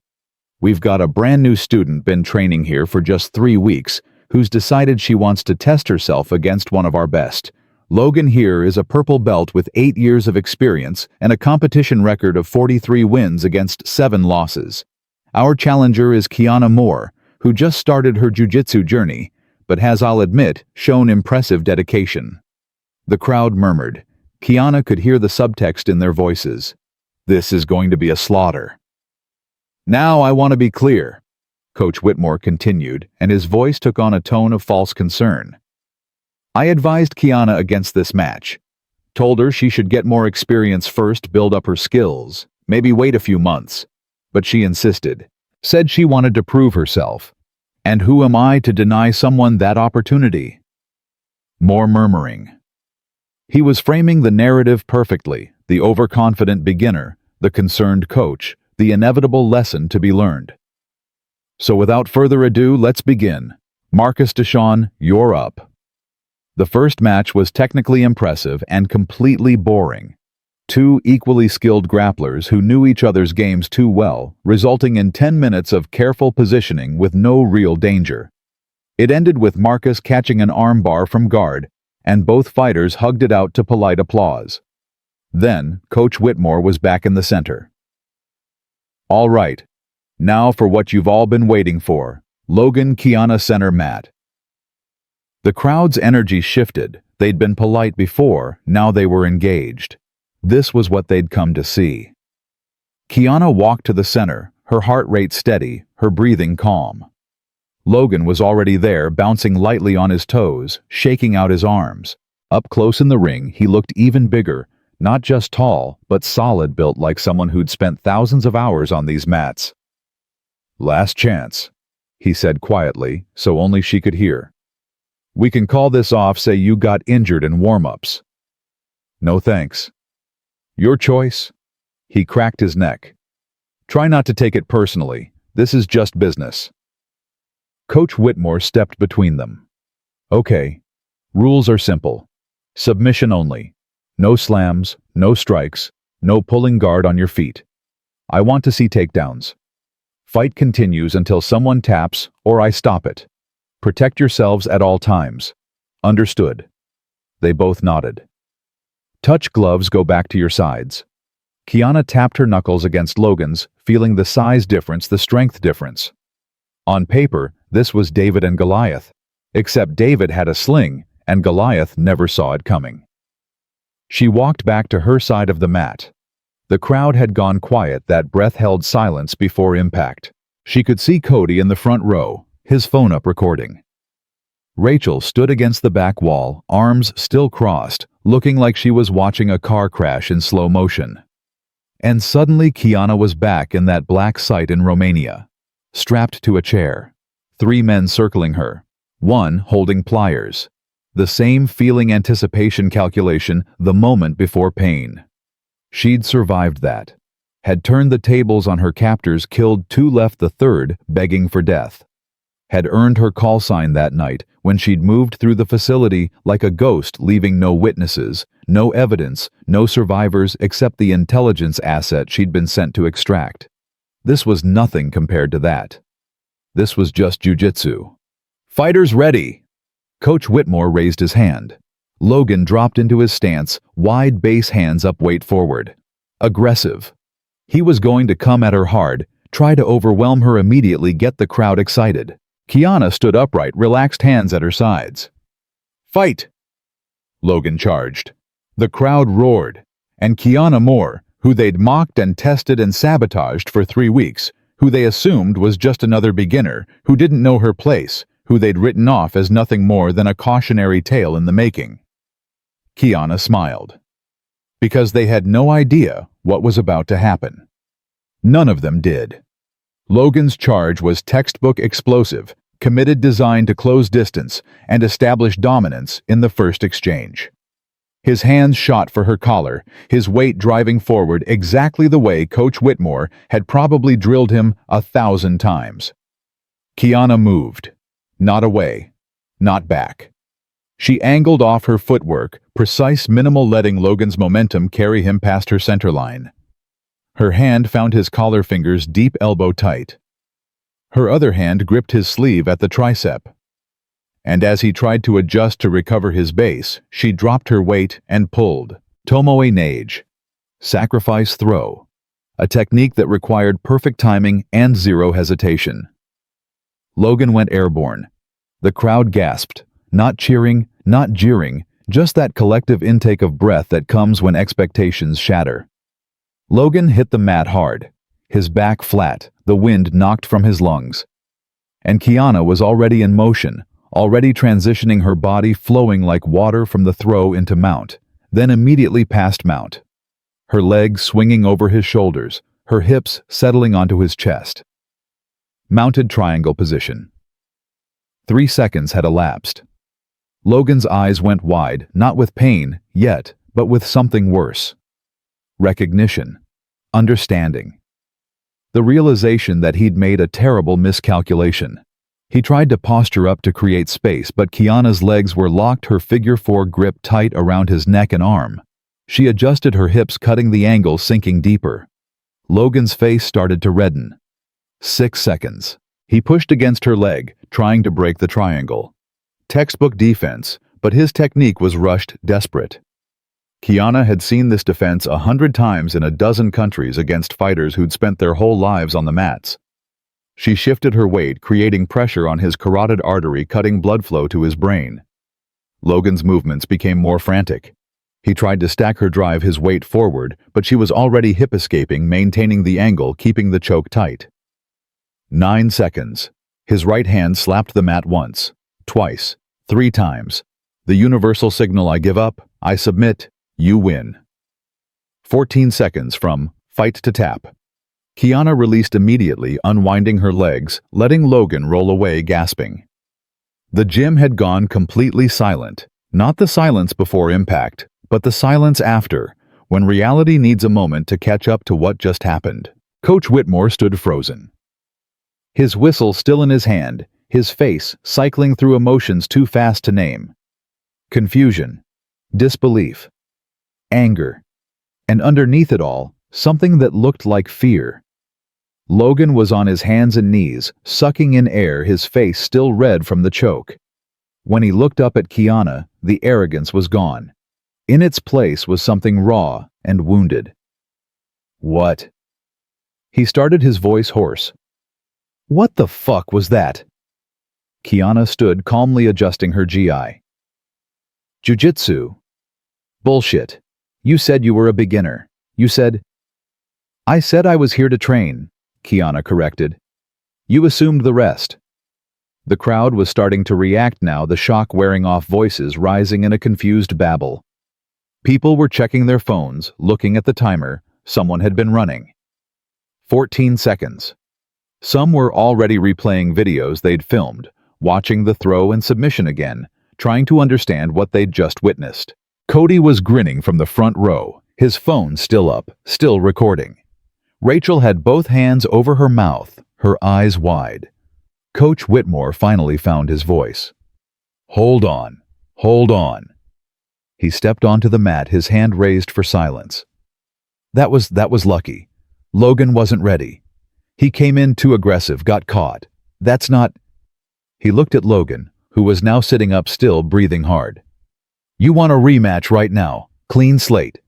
We've got a brand new student been training here for just 3 weeks who's decided she wants to test herself against one of our best. Logan here is a purple belt with 8 years of experience and a competition record of 43 wins against 7 losses. Our challenger is Kiana Moore, who just started her Jiu-Jitsu journey, but has, I'll admit, shown impressive dedication. The crowd murmured. Kiana could hear the subtext in their voices. This is going to be a slaughter. Now I want to be clear, Coach Whitmore continued, and his voice took on a tone of false concern. I advised Kiana against this match. Told her she should get more experience first, build up her skills, maybe wait a few months. But she insisted, said she wanted to prove herself. And who am I to deny someone that opportunity? More murmuring. He was framing the narrative perfectly, the overconfident beginner, the concerned coach, the inevitable lesson to be learned. So without further ado, let's begin. Marcus Deshaun, you're up. The first match was technically impressive and completely boring. 2 equally skilled grapplers who knew each other's games too well, resulting in 10 minutes of careful positioning with no real danger. It ended with Marcus catching an armbar from guard, and both fighters hugged it out to polite applause. Then, Coach Whitmore was back in the center. All right, now for what you've all been waiting for, Logan Kiana center mat. The crowd's energy shifted. They'd been polite before, now they were engaged. This was what they'd come to see. Kiana walked to the center, her heart rate steady, her breathing calm. Logan was already there, bouncing lightly on his toes, shaking out his arms. Up close in the ring, he looked even bigger, not just tall, but solid, built like someone who'd spent thousands of hours on these mats. Last chance, he said quietly, so only she could hear. We can call this off, say you got injured in warm-ups. No thanks. Your choice? He cracked his neck. Try not to take it personally. This is just business. Coach Whitmore stepped between them. Okay. Rules are simple. Submission only. No slams, no strikes, no pulling guard on your feet. I want to see takedowns. Fight continues until someone taps or I stop it. Protect yourselves at all times. Understood. They both nodded. Touch gloves go back to your sides. Kiana tapped her knuckles against Logan's, feeling the size difference, the strength difference. On paper, this was David and Goliath, except David had a sling, and Goliath never saw it coming. She walked back to her side of the mat. The crowd had gone quiet, that breath-held silence before impact. She could see Cody in the front row, his phone up recording. Rachel stood against the back wall, arms still crossed, looking like she was watching a car crash in slow motion. And suddenly Kiana was back in that black site in Romania, strapped to a chair. 3 men circling her, 1 holding pliers. The same feeling, anticipation, calculation, the moment before pain. She'd survived that. Had turned the tables on her captors, killed 2, left the 3rd begging for death. Had earned her call sign that night when she'd moved through the facility like a ghost, leaving no witnesses, no evidence, no survivors except the intelligence asset she'd been sent to extract. This was nothing compared to that. This was just jiu-jitsu. Fighters ready! Coach Whitmore raised his hand. Logan dropped into his stance, wide base, hands up, weight forward. Aggressive. He was going to come at her hard, try to overwhelm her immediately, get the crowd excited. Kiana stood upright, relaxed hands at her sides. Fight! Logan charged. The crowd roared, and Kiana Moore, who they'd mocked and tested and sabotaged for 3 weeks, who they assumed was just another beginner, who didn't know her place, who they'd written off as nothing more than a cautionary tale in the making. Kiana smiled. Because they had no idea what was about to happen. None of them did. Logan's charge was textbook explosive, committed, designed to close distance and establish dominance in the first exchange. His hands shot for her collar, his weight driving forward exactly the way Coach Whitmore had probably drilled him 1,000 times. Kiana moved. Not away. Not back. She angled off her footwork, precise, minimal, letting Logan's momentum carry him past her center line. Her hand found his collar fingers deep elbow tight. Her other hand gripped his sleeve at the tricep. And as he tried to adjust to recover his base, she dropped her weight and pulled. Tomoe Nage. Sacrifice throw. A technique that required perfect timing and zero hesitation. Logan went airborne. The crowd gasped, not cheering, not jeering, just that collective intake of breath that comes when expectations shatter. Logan hit the mat hard, his back flat, the wind knocked from his lungs. And Kiana was already in motion, already transitioning, her body flowing like water from the throw into mount, then immediately past mount. Her legs swinging over his shoulders, her hips settling onto his chest. Mounted triangle position. 3 seconds had elapsed. Logan's eyes went wide, not with pain, yet, but with something worse. Recognition. Understanding. The realization that he'd made a terrible miscalculation. He tried to posture up to create space, but Kiana's legs were locked, her figure 4 grip tight around his neck and arm. She adjusted her hips, cutting the angle, sinking deeper. Logan's face started to redden. 6 seconds. He pushed against her leg, trying to break the triangle. Textbook defense, but his technique was rushed, desperate. Kiana had seen this defense 100 times in a dozen countries against fighters who'd spent their whole lives on the mats. She shifted her weight, creating pressure on his carotid artery, cutting blood flow to his brain. Logan's movements became more frantic. He tried to stack her, drive his weight forward, but she was already hip escaping, maintaining the angle, keeping the choke tight. 9 seconds. His right hand slapped the mat once, twice, 3 times. The universal signal: I give up, I submit, you win. 14 seconds from fight to tap. Kiana released immediately, unwinding her legs, letting Logan roll away, gasping. The gym had gone completely silent. Not the silence before impact, but the silence after, when reality needs a moment to catch up to what just happened. Coach Whitmore stood frozen. His whistle still in his hand, his face cycling through emotions too fast to name. Confusion, disbelief, anger, and underneath it all, something that looked like fear. Logan was on his hands and knees, sucking in air, his face still red from the choke. When he looked up at Kiana, the arrogance was gone. In its place was something raw and wounded. What? He started, his voice hoarse. What the fuck was that? Kiana stood calmly, adjusting her GI. Jiu-Jitsu. Bullshit. You said you were a beginner. You said... I said I was here to train, Kiana corrected. You assumed the rest. The crowd was starting to react now, the shock wearing off, voices rising in a confused babble. People were checking their phones, looking at the timer. Someone had been running. 14 seconds. Some were already replaying videos they'd filmed, watching the throw and submission again, trying to understand what they'd just witnessed. Cody was grinning from the front row, his phone still up, still recording. Rachel had both hands over her mouth, her eyes wide. Coach Whitmore finally found his voice. Hold on. Hold on. He stepped onto the mat, his hand raised for silence. That was lucky. Logan wasn't ready. He came in too aggressive, got caught. That's not... He looked at Logan, who was now sitting up, still breathing hard. You want a rematch right now, clean slate.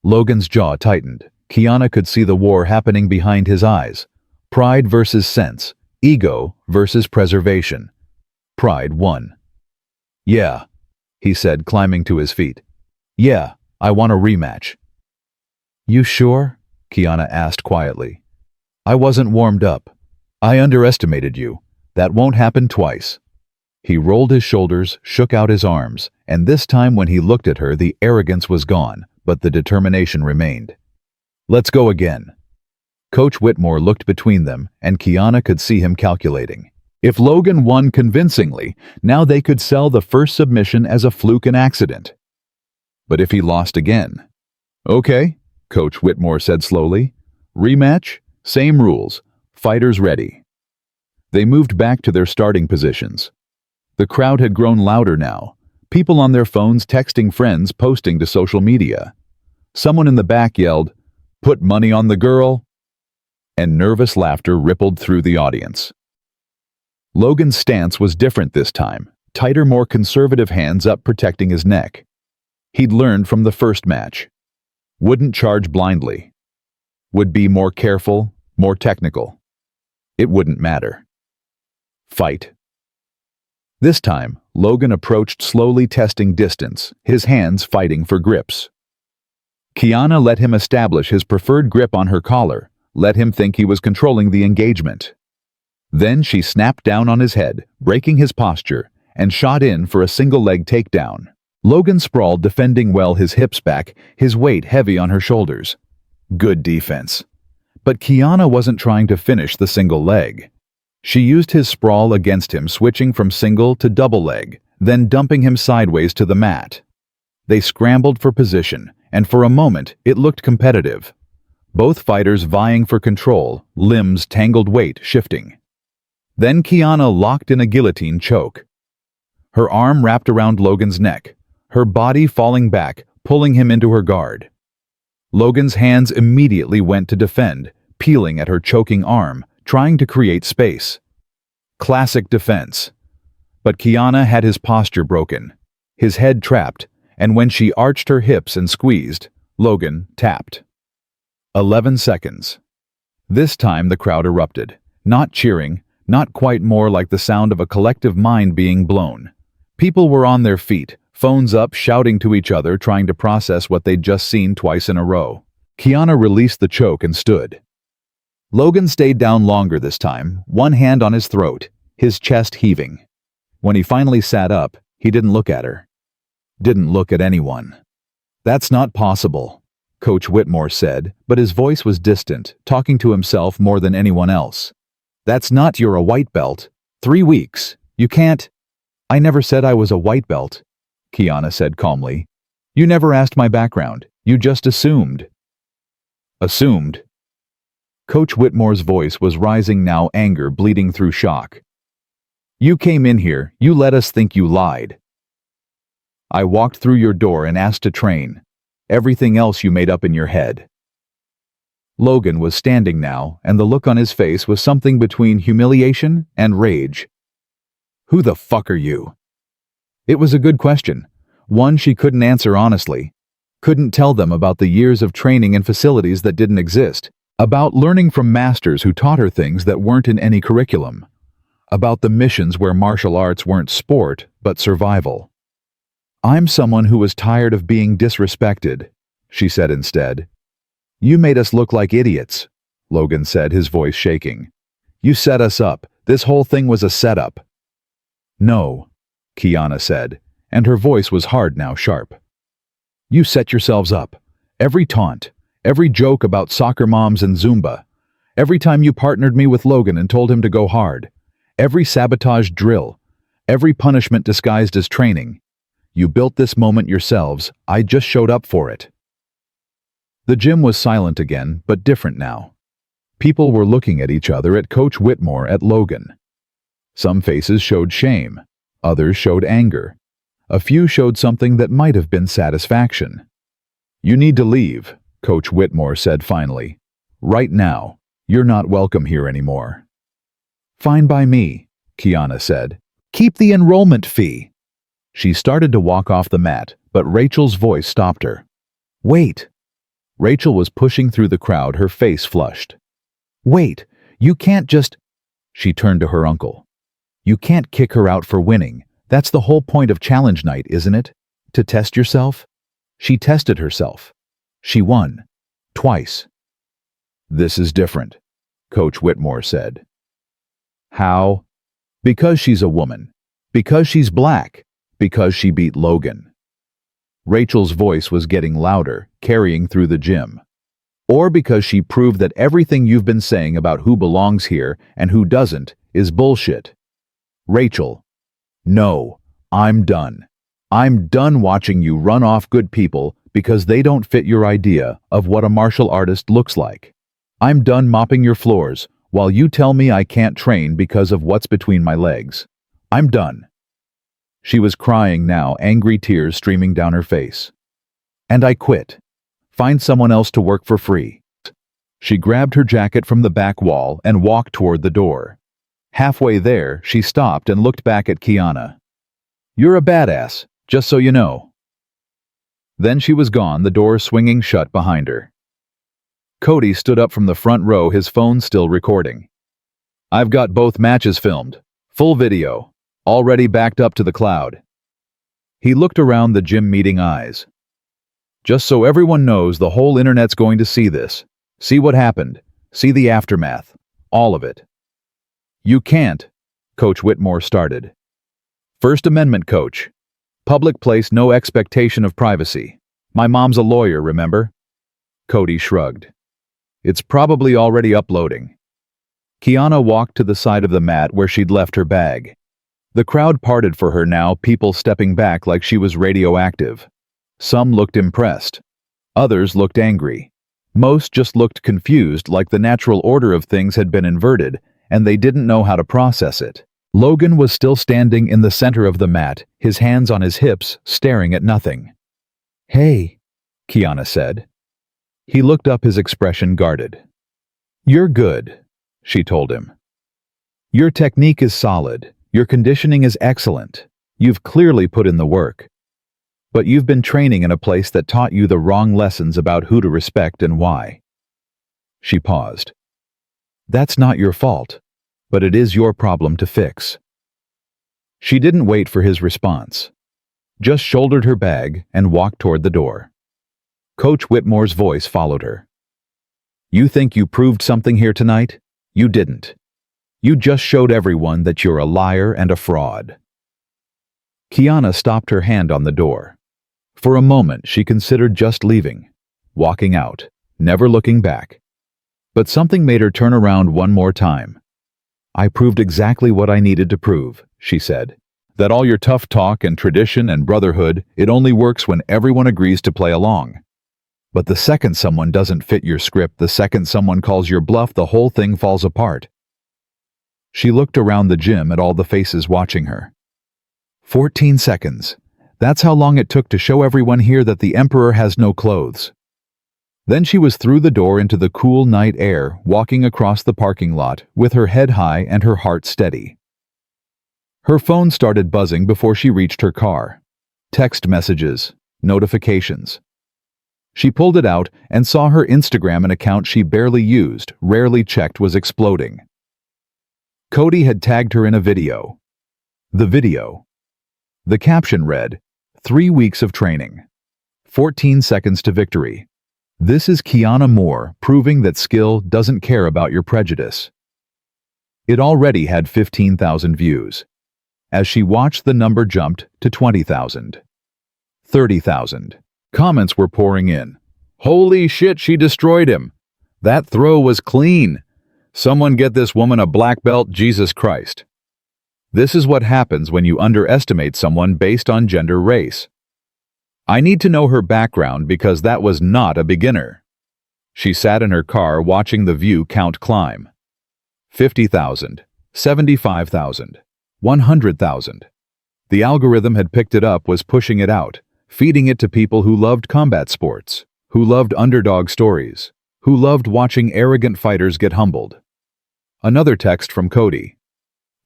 Logan's jaw tightened. Kiana could see the war happening behind his eyes. Pride versus sense, ego versus preservation. Pride won. Yeah, he said, climbing to his feet. Yeah, I want a rematch. You sure? Kiana asked quietly. I wasn't warmed up. I underestimated you. That won't happen twice. He rolled his shoulders, shook out his arms, and this time when he looked at her, the arrogance was gone, but the determination remained. Let's go again. Coach Whitmore looked between them, and Kiana could see him calculating. If Logan won convincingly, now they could sell the first submission as a fluke and accident. But if he lost again? Okay, Coach Whitmore said slowly. Rematch, same rules, fighters ready. They moved back to their starting positions. The crowd had grown louder now, people on their phones texting friends, posting to social media. Someone in the back yelled, "Put money on the girl," and nervous laughter rippled through the audience. Logan's stance was different this time, tighter, more conservative, hands up protecting his neck. He'd learned from the first match. Wouldn't charge blindly. Would be more careful, more technical. It wouldn't matter. Fight. This time, Logan approached slowly, testing distance, his hands fighting for grips. Kiana let him establish his preferred grip on her collar, let him think he was controlling the engagement. Then she snapped down on his head, breaking his posture, and shot in for a single-leg takedown. Logan sprawled, defending well, his hips back, his weight heavy on her shoulders. Good defense. But Kiana wasn't trying to finish the single leg. She used his sprawl against him, switching from single to double leg, then dumping him sideways to the mat. They scrambled for position, and for a moment it looked competitive. Both fighters vying for control, limbs tangled, weight shifting. Then Kiana locked in a guillotine choke. Her arm wrapped around Logan's neck, her body falling back, pulling him into her guard. Logan's hands immediately went to defend, peeling at her choking arm, trying to create space. Classic defense. But Kiana had his posture broken, his head trapped, and when she arched her hips and squeezed, Logan tapped. 11 seconds. This time the crowd erupted, not cheering, not quite, more like the sound of a collective mind being blown. People were on their feet, phones up, shouting to each other, trying to process what they'd just seen twice in a row. Kiana released the choke and stood. Logan stayed down longer this time, one hand on his throat, his chest heaving. When he finally sat up, he didn't look at her. Didn't look at anyone. That's not possible, Coach Whitmore said, but his voice was distant, talking to himself more than anyone else. That's not, you're a white belt. 3 weeks. You can't. I never said I was a white belt, Kiana said calmly. You never asked my background. You just assumed. Assumed? Coach Whitmore's voice was rising now, anger bleeding through shock. You came in here, you let us think you lied. I walked through your door and asked to train. Everything else you made up in your head. Logan was standing now, and the look on his face was something between humiliation and rage. Who the fuck are you? It was a good question, one she couldn't answer honestly. Couldn't tell them about the years of training in facilities that didn't exist. About learning from masters who taught her things that weren't in any curriculum. About the missions where martial arts weren't sport, but survival. I'm someone who was tired of being disrespected, she said instead. You made us look like idiots, Logan said, his voice shaking. You set us up. This whole thing was a setup. No, Kiana said, and her voice was hard now, sharp. You set yourselves up. Every taunt. Every joke about soccer moms and Zumba. Every time you partnered me with Logan and told him to go hard. Every sabotage drill. Every punishment disguised as training. You built this moment yourselves. I just showed up for it. The gym was silent again, but different now. People were looking at each other, at Coach Whitmore, at Logan. Some faces showed shame. Others showed anger. A few showed something that might have been satisfaction. You need to leave, Coach Whitmore said finally. Right now. You're not welcome here anymore. Fine by me, Kiana said. Keep the enrollment fee. She started to walk off the mat, but Rachel's voice stopped her. Wait. Rachel was pushing through the crowd, her face flushed. Wait, you can't just... She turned to her uncle. You can't kick her out for winning. That's the whole point of challenge night, isn't it? To test yourself? She tested herself. She won. Twice. This is different, Coach Whitmore said. How? Because she's a woman. Because she's black. Because she beat Logan. Rachel's voice was getting louder, carrying through the gym. Or because she proved that everything you've been saying about who belongs here and who doesn't is bullshit. Rachel. No, I'm done. I'm done watching you run off good people because they don't fit your idea of what a martial artist looks like. I'm done mopping your floors while you tell me I can't train because of what's between my legs. I'm done. She was crying now, angry tears streaming down her face. And I quit. Find someone else to work for free. She grabbed her jacket from the back wall and walked toward the door. Halfway there, she stopped and looked back at Kiana. You're a badass, just so you know. Then she was gone, the door swinging shut behind her. Cody stood up from the front row, his phone still recording. I've got both matches filmed. Full video. Already backed up to the cloud. He looked around the gym, meeting eyes. Just so everyone knows, the whole internet's going to see this. See what happened. See the aftermath. All of it. You can't, Coach Whitmore started. First Amendment, Coach. Public place, no expectation of privacy. My mom's a lawyer, remember? Cody shrugged. It's probably already uploading. Kiana walked to the side of the mat where she'd left her bag. The crowd parted for her now, people stepping back like she was radioactive. Some looked impressed. Others looked angry. Most just looked confused, like the natural order of things had been inverted, and they didn't know how to process it. Logan was still standing in the center of the mat, his hands on his hips, staring at nothing. Hey, Kiana said. He looked up, his expression guarded. You're good, she told him. Your technique is solid. Your conditioning is excellent. You've clearly put in the work. But you've been training in a place that taught you the wrong lessons about who to respect and why. She paused. That's not your fault, but it is your problem to fix. She didn't wait for his response. Just shouldered her bag and walked toward the door. Coach Whitmore's voice followed her. You think you proved something here tonight? You didn't. You just showed everyone that you're a liar and a fraud. Kiana stopped, her hand on the door. For a moment, she considered just leaving, walking out, never looking back. But something made her turn around one more time. I proved exactly what I needed to prove, she said. That all your tough talk and tradition and brotherhood, it only works when everyone agrees to play along. But the second someone doesn't fit your script, the second someone calls your bluff, the whole thing falls apart. She looked around the gym at all the faces watching her. 14 seconds. That's how long it took to show everyone here that the Emperor has no clothes. Then she was through the door into the cool night air, walking across the parking lot with her head high and her heart steady. Her phone started buzzing before she reached her car. Text messages, notifications. She pulled it out and saw her Instagram, an account she barely used, rarely checked, was exploding. Cody had tagged her in a video. The video. The caption read, 3 weeks of training. 14 seconds to victory. This is Kiana Moore proving that skill doesn't care about your prejudice. It already had 15,000 views. As she watched, the number jumped to 20,000. 30,000. Comments were pouring in. Holy shit, she destroyed him. That throw was clean. Someone get this woman a black belt, Jesus Christ. This is what happens when you underestimate someone based on gender, race. I need to know her background because that was not a beginner. She sat in her car watching the view count climb. 50,000, 75,000, 100,000. The algorithm had picked it up, was pushing it out, feeding it to people who loved combat sports, who loved underdog stories, who loved watching arrogant fighters get humbled. Another text from Cody.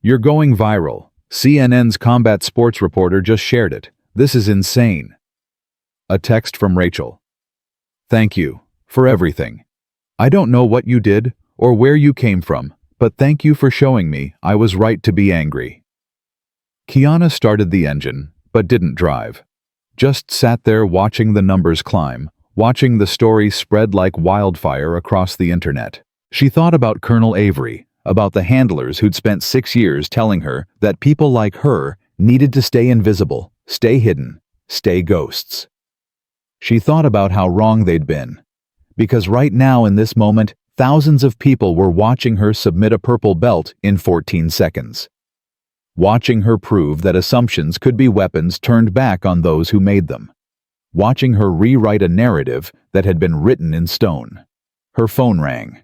You're going viral. CNN's combat sports reporter just shared it. This is insane. A text from Rachel. Thank you for everything. I don't know what you did or where you came from, but thank you for showing me I was right to be angry. Kiana started the engine, but didn't drive. Just sat there watching the numbers climb, watching the story spread like wildfire across the internet. She thought about Colonel Avery, about the handlers who'd spent 6 years telling her that people like her needed to stay invisible, stay hidden, stay ghosts. She thought about how wrong they'd been. Because right now in this moment, thousands of people were watching her submit a purple belt in 14 seconds. Watching her prove that assumptions could be weapons turned back on those who made them. Watching her rewrite a narrative that had been written in stone. Her phone rang.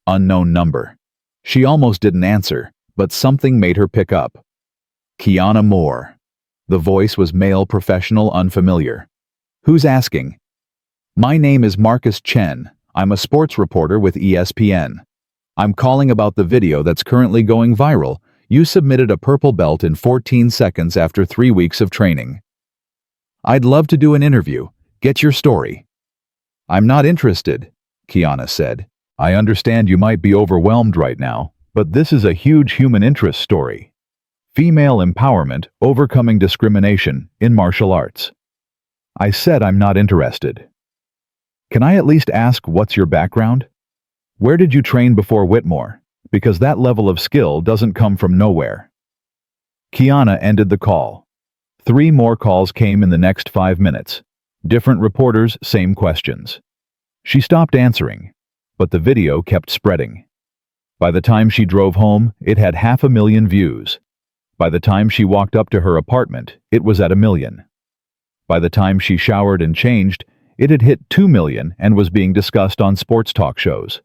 Unknown number. She almost didn't answer, but something made her pick up. Kiana Moore. The voice was male, professional, unfamiliar. Who's asking? My name is Marcus Chen. I'm a sports reporter with ESPN. I'm calling about the video that's currently going viral. You submitted a purple belt in 14 seconds after 3 weeks of training. I'd love to do an interview. Get your story. I'm not interested, Kiana said. I understand you might be overwhelmed right now, but this is a huge human interest story. Female empowerment overcoming discrimination in martial arts. I said I'm not interested. Can I at least ask what's your background? Where did you train before Whitmore? Because that level of skill doesn't come from nowhere. Kiana ended the call. 3 more calls came in the next 5 minutes. Different reporters, same questions. She stopped answering, but the video kept spreading. By the time she drove home, it had 500,000 views. By the time she walked up to her apartment, it was at 1 million. By the time she showered and changed, it had hit 2 million and was being discussed on sports talk shows.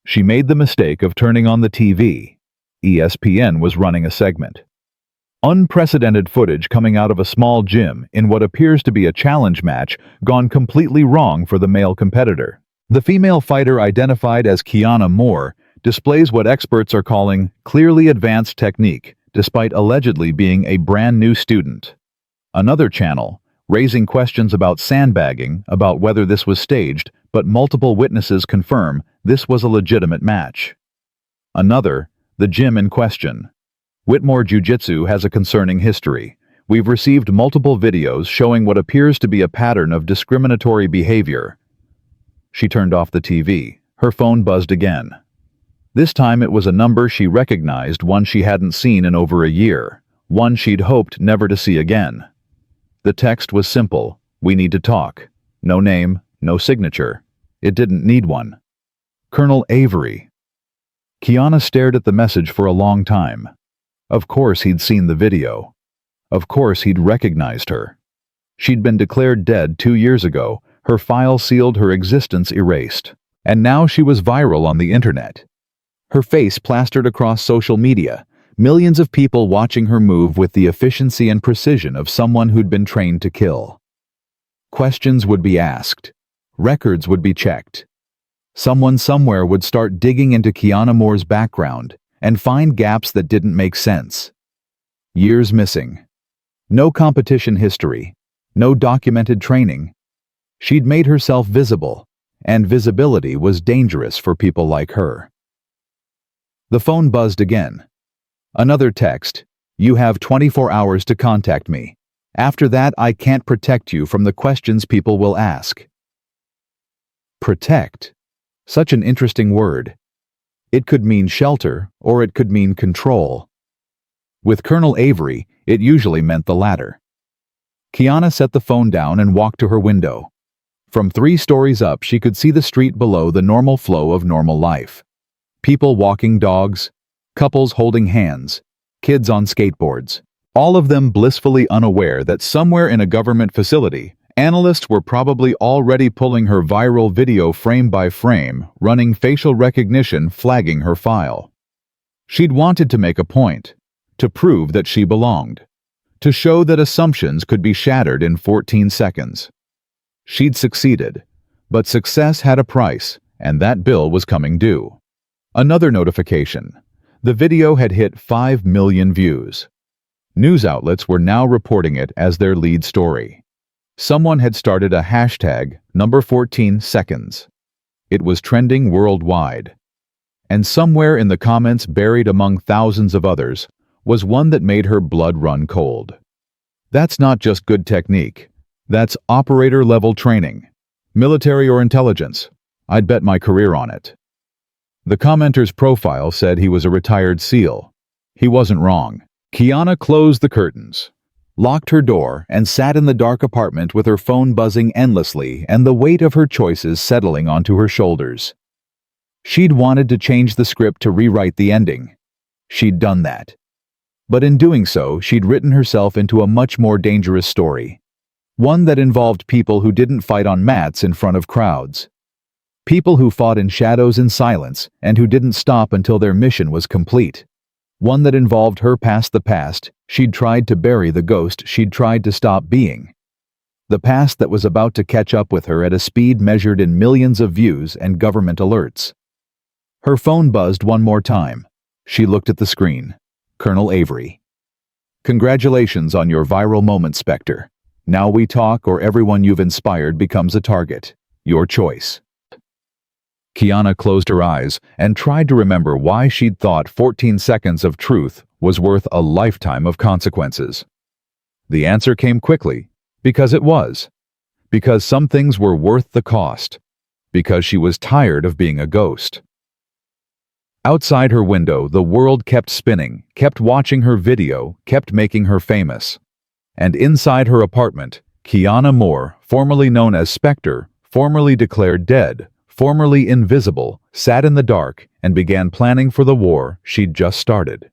She made the mistake of turning on the TV. ESPN was running a segment. Unprecedented footage coming out of a small gym in what appears to be a challenge match gone completely wrong for the male competitor. The female fighter, identified as Kiana Moore, displays what experts are calling clearly advanced technique, despite allegedly being a brand new student. Another channel, raising questions about sandbagging, about whether this was staged, but multiple witnesses confirm this was a legitimate match. Another, the gym in question. Whitmore Jiu-Jitsu has a concerning history. We've received multiple videos showing what appears to be a pattern of discriminatory behavior. She turned off the TV. Her phone buzzed again. This time it was a number she recognized, one she hadn't seen in over a year, one she'd hoped never to see again. The text was simple: we need to talk. No name, no signature. It didn't need one. Colonel Avery. Kiana stared at the message for a long time. Of course he'd seen the video. Of course he'd recognized her. She'd been declared dead 2 years ago, her file sealed, her existence erased. And now she was viral on the internet. Her face plastered across social media, millions of people watching her move with the efficiency and precision of someone who'd been trained to kill. Questions would be asked. Records would be checked. Someone somewhere would start digging into Kiana Moore's background and find gaps that didn't make sense. Years missing. No competition history. No documented training. She'd made herself visible, and visibility was dangerous for people like her. The phone buzzed again. Another text: you have 24 hours to contact me. After that, I can't protect you from the questions people will ask. Protect. Such an interesting word. It could mean shelter, or it could mean control. With Colonel Avery, it usually meant the latter. Kiana set the phone down and walked to her window. From 3 stories up, she could see the street below, the normal flow of normal life. People walking dogs, couples holding hands, kids on skateboards, all of them blissfully unaware that somewhere in a government facility, analysts were probably already pulling her viral video frame by frame, running facial recognition, flagging her file. She'd wanted to make a point, to prove that she belonged, to show that assumptions could be shattered in 14 seconds. She'd succeeded, but success had a price, and that bill was coming due. Another notification. The video had hit 5 million views. News outlets were now reporting it as their lead story. Someone had started a hashtag, number 14 seconds. It was trending worldwide. And somewhere in the comments, buried among thousands of others, was one that made her blood run cold. That's not just good technique. That's operator-level training. Military or intelligence. I'd bet my career on it. The commenter's profile said he was a retired SEAL. He wasn't wrong. Kiana closed the curtains, locked her door, and sat in the dark apartment with her phone buzzing endlessly and the weight of her choices settling onto her shoulders. She'd wanted to change the script to rewrite the ending. She'd done that. But in doing so, she'd written herself into a much more dangerous story. One that involved people who didn't fight on mats in front of crowds. People who fought in shadows and silence and who didn't stop until their mission was complete. One that involved her past the past she'd tried to bury, the ghost she'd tried to stop being. The past that was about to catch up with her at a speed measured in millions of views and government alerts. Her phone buzzed one more time. She looked at the screen. Colonel Avery. Congratulations on your viral moment, Spectre. Now we talk or everyone you've inspired becomes a target. Your choice. Kiana closed her eyes and tried to remember why she'd thought 14 seconds of truth was worth a lifetime of consequences. The answer came quickly. Because it was. Because some things were worth the cost. Because she was tired of being a ghost. Outside her window, the world kept spinning, kept watching her video, kept making her famous. And inside her apartment, Kiana Moore, formerly known as Spectre, formerly declared dead, formerly invisible, sat in the dark and began planning for the war she'd just started.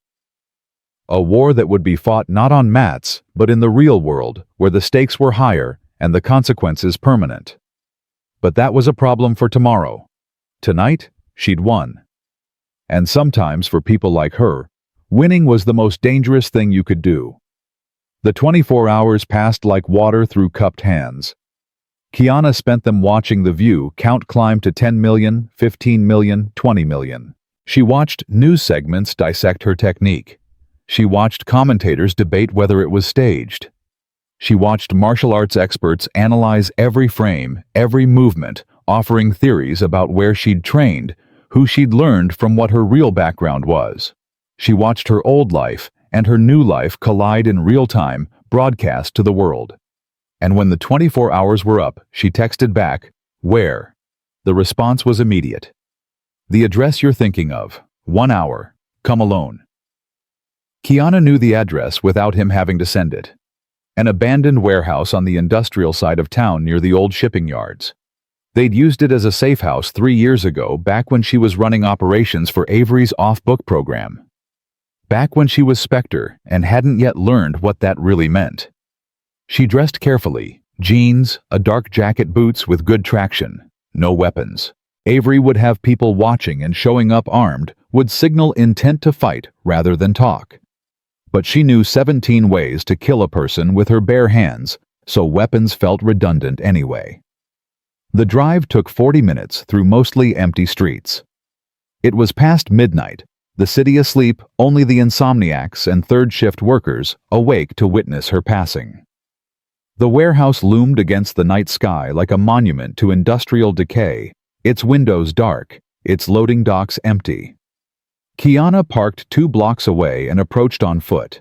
A war that would be fought not on mats, but in the real world, where the stakes were higher and the consequences permanent. But that was a problem for tomorrow. Tonight, she'd won. And sometimes, for people like her, winning was the most dangerous thing you could do. The 24 hours passed like water through cupped hands. Kiana spent them watching the view count climb to 10 million, 15 million, 20 million. She watched news segments dissect her technique. She watched commentators debate whether it was staged. She watched martial arts experts analyze every frame, every movement, offering theories about where she'd trained, who she'd learned from, what her real background was. She watched her old life and her new life collide in real time, broadcast to the world. And when the 24 hours were up, she texted back, "Where?" The response was immediate. "The address you're thinking of. 1 hour. Come alone." Kiana knew the address without him having to send it. An abandoned warehouse on the industrial side of town near the old shipping yards. They'd used it as a safe house 3 years ago, back when she was running operations for Avery's off-book program. Back when she was Spectre and hadn't yet learned what that really meant. She dressed carefully, jeans, a dark jacket, boots with good traction, no weapons. Avery would have people watching, and showing up armed would signal intent to fight rather than talk. But she knew 17 ways to kill a person with her bare hands, so weapons felt redundant anyway. The drive took 40 minutes through mostly empty streets. It was past midnight, the city asleep, only the insomniacs and third-shift workers awake to witness her passing. The warehouse loomed against the night sky like a monument to industrial decay, its windows dark, its loading docks empty. Kiana parked 2 blocks away and approached on foot.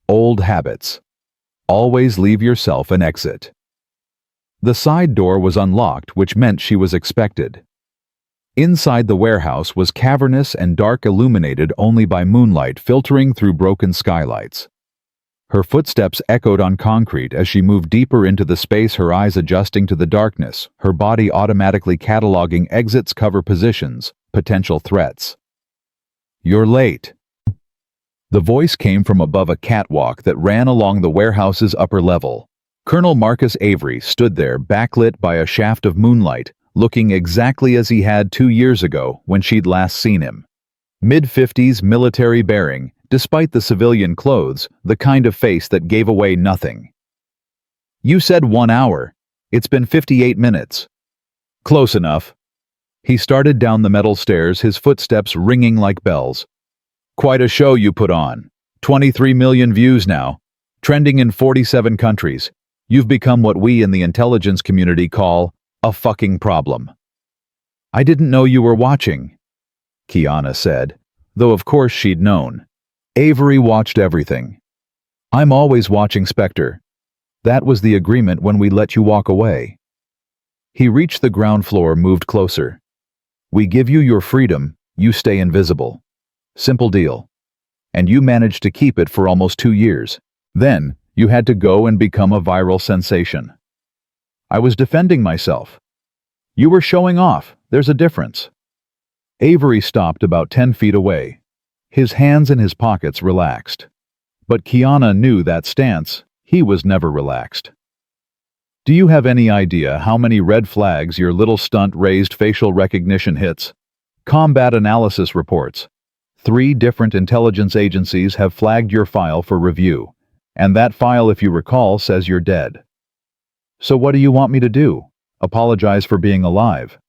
Old habits. Always leave yourself an exit. The side door was unlocked, which meant she was expected. Inside the warehouse was cavernous and dark, illuminated only by moonlight filtering through broken skylights. Her footsteps echoed on concrete as she moved deeper into the space, her eyes adjusting to the darkness, her body automatically cataloging exits, cover positions, potential threats. "You're late." The voice came from above a catwalk that ran along the warehouse's upper level. Colonel Marcus Avery stood there, backlit by a shaft of moonlight, looking exactly as he had 2 years ago when she'd last seen him. Mid-50s, military bearing, despite the civilian clothes, the kind of face that gave away nothing. "You said 1 hour. It's been 58 minutes. "Close enough." He started down the metal stairs, his footsteps ringing like bells. "Quite a show you put on. 23 million views now. Trending in 47 countries. You've become what we in the intelligence community call a fucking problem." "I didn't know you were watching," Kiana said, though of course she'd known. Avery watched everything. I'm always watching, Spectre. That was the agreement when we let you walk away. He reached the ground floor, moved closer. We give you your freedom, you stay invisible. Simple deal. And you managed to keep it for almost 2 years. Then, you had to go and become a viral sensation. I was defending myself. You were showing off. There's a difference. Avery stopped about 10 feet away. His hands in his pockets relaxed. But Kiana knew that stance. He was never relaxed. Do you have any idea how many red flags your little stunt raised? Facial recognition hits, combat analysis reports. 3 different intelligence agencies have flagged your file for review, and that file, if you recall, says you're dead. So what do you want me to do? Apologize for being alive?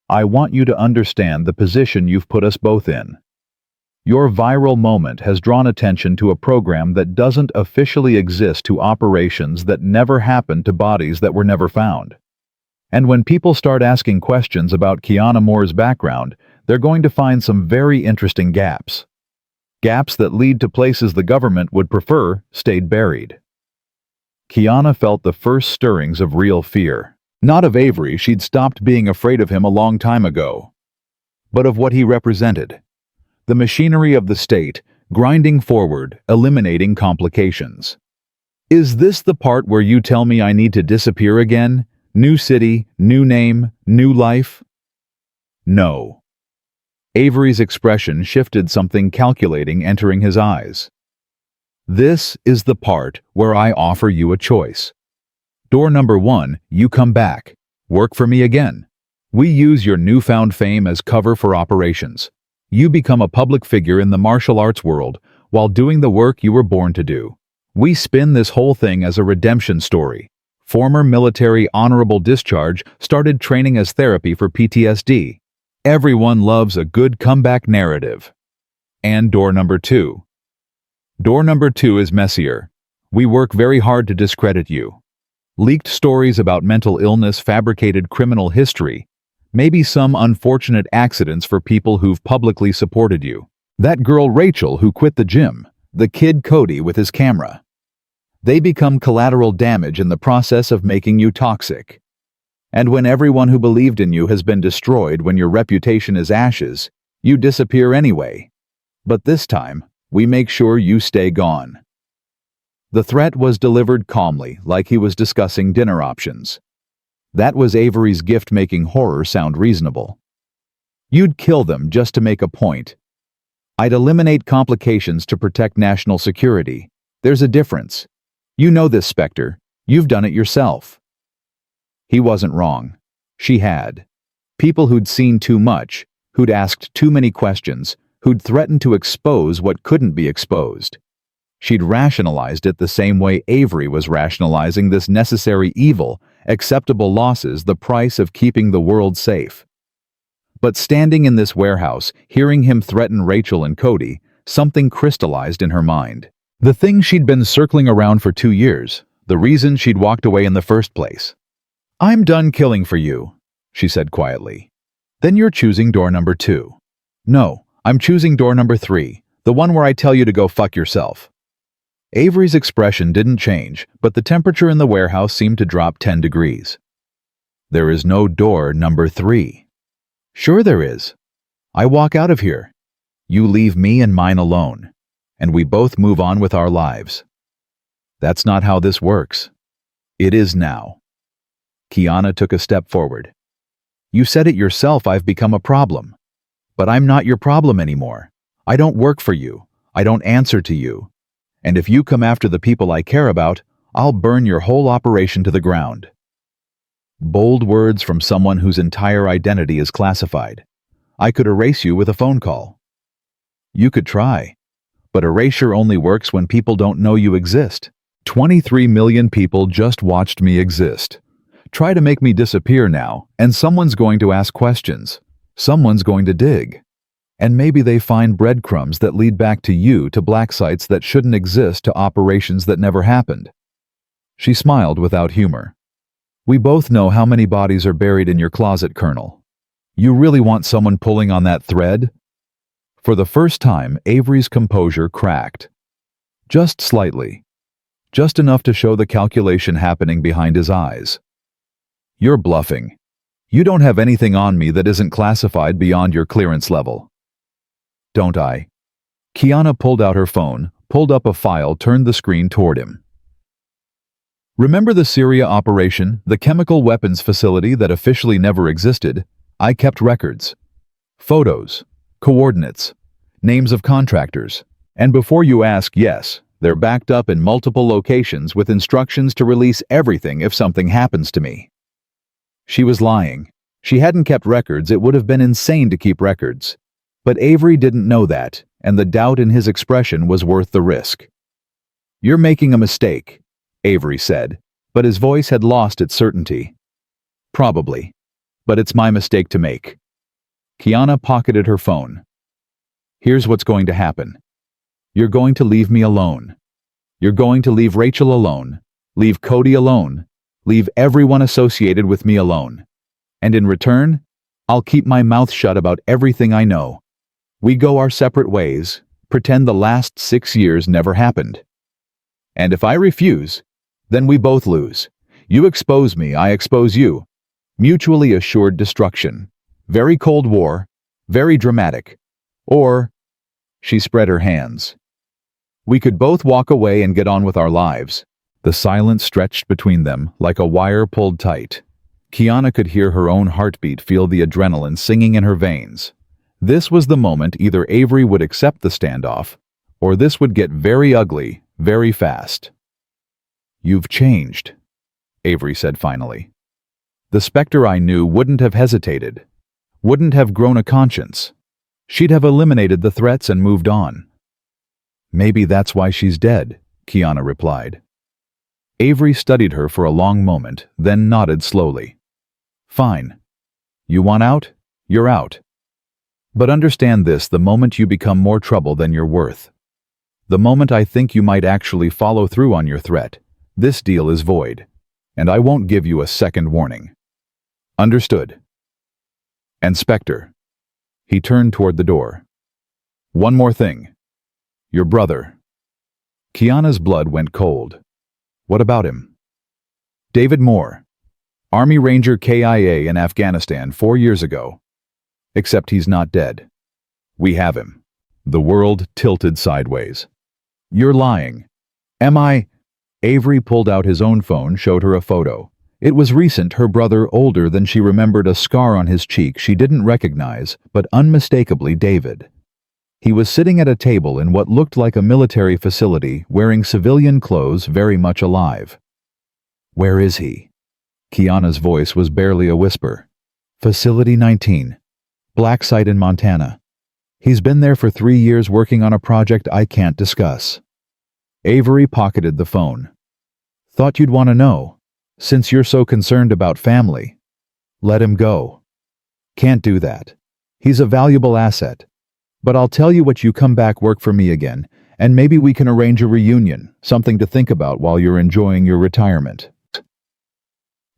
I want you to understand the position you've put us both in. Your viral moment has drawn attention to a program that doesn't officially exist, to operations that never happened, to bodies that were never found. And when people start asking questions about Kiana Moore's background, they're going to find some very interesting gaps. Gaps that lead to places the government would prefer stayed buried. Kiana felt the first stirrings of real fear. Not of Avery, she'd stopped being afraid of him a long time ago. But of what he represented. The machinery of the state, grinding forward, eliminating complications. Is this the part where you tell me I need to disappear again? New city, new name, new life? No. Avery's expression shifted, something calculating entering his eyes. This is the part where I offer you a choice. Door number 1, you come back. Work for me again. We use your newfound fame as cover for operations. You become a public figure in the martial arts world while doing the work you were born to do. We spin this whole thing as a redemption story. Former military honorable discharge, started training as therapy for PTSD. Everyone loves a good comeback narrative. And door number 2. Door number 2 is messier. We work very hard to discredit you. Leaked stories about mental illness, fabricated criminal history, maybe some unfortunate accidents for people who've publicly supported you. That girl Rachel who quit the gym, the kid Cody with his camera. They become collateral damage in the process of making you toxic. And when everyone who believed in you has been destroyed, when your reputation is ashes, you disappear anyway. But this time, we make sure you stay gone. The threat was delivered calmly, like he was discussing dinner options. That was Avery's gift, making horror sound reasonable. You'd kill them just to make a point. I'd eliminate complications to protect national security. There's a difference. You know this, Spectre. You've done it yourself. He wasn't wrong. She had. People who'd seen too much, who'd asked too many questions, who'd threatened to expose what couldn't be exposed. She'd rationalized it the same way Avery was rationalizing this necessary evil, acceptable losses, the price of keeping the world safe. But standing in this warehouse, hearing him threaten Rachel and Cody, something crystallized in her mind. The thing she'd been circling around for 2 years, the reason she'd walked away in the first place. I'm done killing for you, she said quietly. Then you're choosing door number 2. No, I'm choosing door number 3, the one where I tell you to go fuck yourself. Avery's expression didn't change, but the temperature in the warehouse seemed to drop 10 degrees. There is no door number 3. Sure there is. I walk out of here. You leave me and mine alone, and we both move on with our lives. That's not how this works. It is now. Kiana took a step forward. You said it yourself, I've become a problem. But I'm not your problem anymore. I don't work for you. I don't answer to you. And if you come after the people I care about, I'll burn your whole operation to the ground. Bold words from someone whose entire identity is classified. I could erase you with a phone call. You could try, but erasure only works when people don't know you exist. 23 million people just watched me exist. Try to make me disappear now, and someone's going to ask questions. Someone's going to dig. And maybe they find breadcrumbs that lead back to you, to black sites that shouldn't exist, to operations that never happened. She smiled without humor. We both know how many bodies are buried in your closet, Colonel. You really want someone pulling on that thread? For the first time, Avery's composure cracked. Just slightly. Just enough to show the calculation happening behind his eyes. You're bluffing. You don't have anything on me that isn't classified beyond your clearance level. Don't I? Kiana pulled out her phone, pulled up a file, turned the screen toward him. Remember the Syria operation, the chemical weapons facility that officially never existed? I kept records. Photos, coordinates, names of contractors. And before you ask, yes, they're backed up in multiple locations with instructions to release everything if something happens to me. She was lying. She hadn't kept records. It would have been insane to keep records. But Avery didn't know that, and the doubt in his expression was worth the risk. You're making a mistake, Avery said, but his voice had lost its certainty. Probably. But it's my mistake to make. Kiana pocketed her phone. Here's what's going to happen. You're going to leave me alone. You're going to leave Rachel alone, leave Cody alone, leave everyone associated with me alone. And in return, I'll keep my mouth shut about everything I know. We go our separate ways, pretend the last 6 years never happened. And if I refuse, then we both lose. You expose me, I expose you. Mutually assured destruction. Very Cold War, very dramatic. Or, she spread her hands. We could both walk away and get on with our lives. The silence stretched between them like a wire pulled tight. Kiana could hear her own heartbeat, feel the adrenaline singing in her veins. This was the moment either Avery would accept the standoff, or this would get very ugly, very fast. You've changed, Avery said finally. The Spectre I knew wouldn't have hesitated, wouldn't have grown a conscience. She'd have eliminated the threats and moved on. Maybe that's why she's dead, Kiana replied. Avery studied her for a long moment, then nodded slowly. Fine. You want out? You're out. But understand this, the moment you become more trouble than you're worth, the moment I think you might actually follow through on your threat, this deal is void, and I won't give you a second warning. Understood? And Spectre. He turned toward the door. One more thing. Your brother. Kiana's blood went cold. What about him? David Moore. Army Ranger KIA in Afghanistan 4 years ago. Except he's not dead. We have him. The world tilted sideways. You're lying. Am I? Avery pulled out his own phone, showed her a photo. It was recent, her brother, older than she remembered, a scar on his cheek she didn't recognize, but unmistakably David. He was sitting at a table in what looked like a military facility, wearing civilian clothes, very much alive. Where is he? Kiana's voice was barely a whisper. Facility 19. Black site in Montana. He's been there for 3 years working on a project I can't discuss. Avery pocketed the phone. Thought you'd want to know. Since you're so concerned about family. Let him go. Can't do that. He's a valuable asset. But I'll tell you what, you come back, work for me again, and maybe we can arrange a reunion, something to think about while you're enjoying your retirement.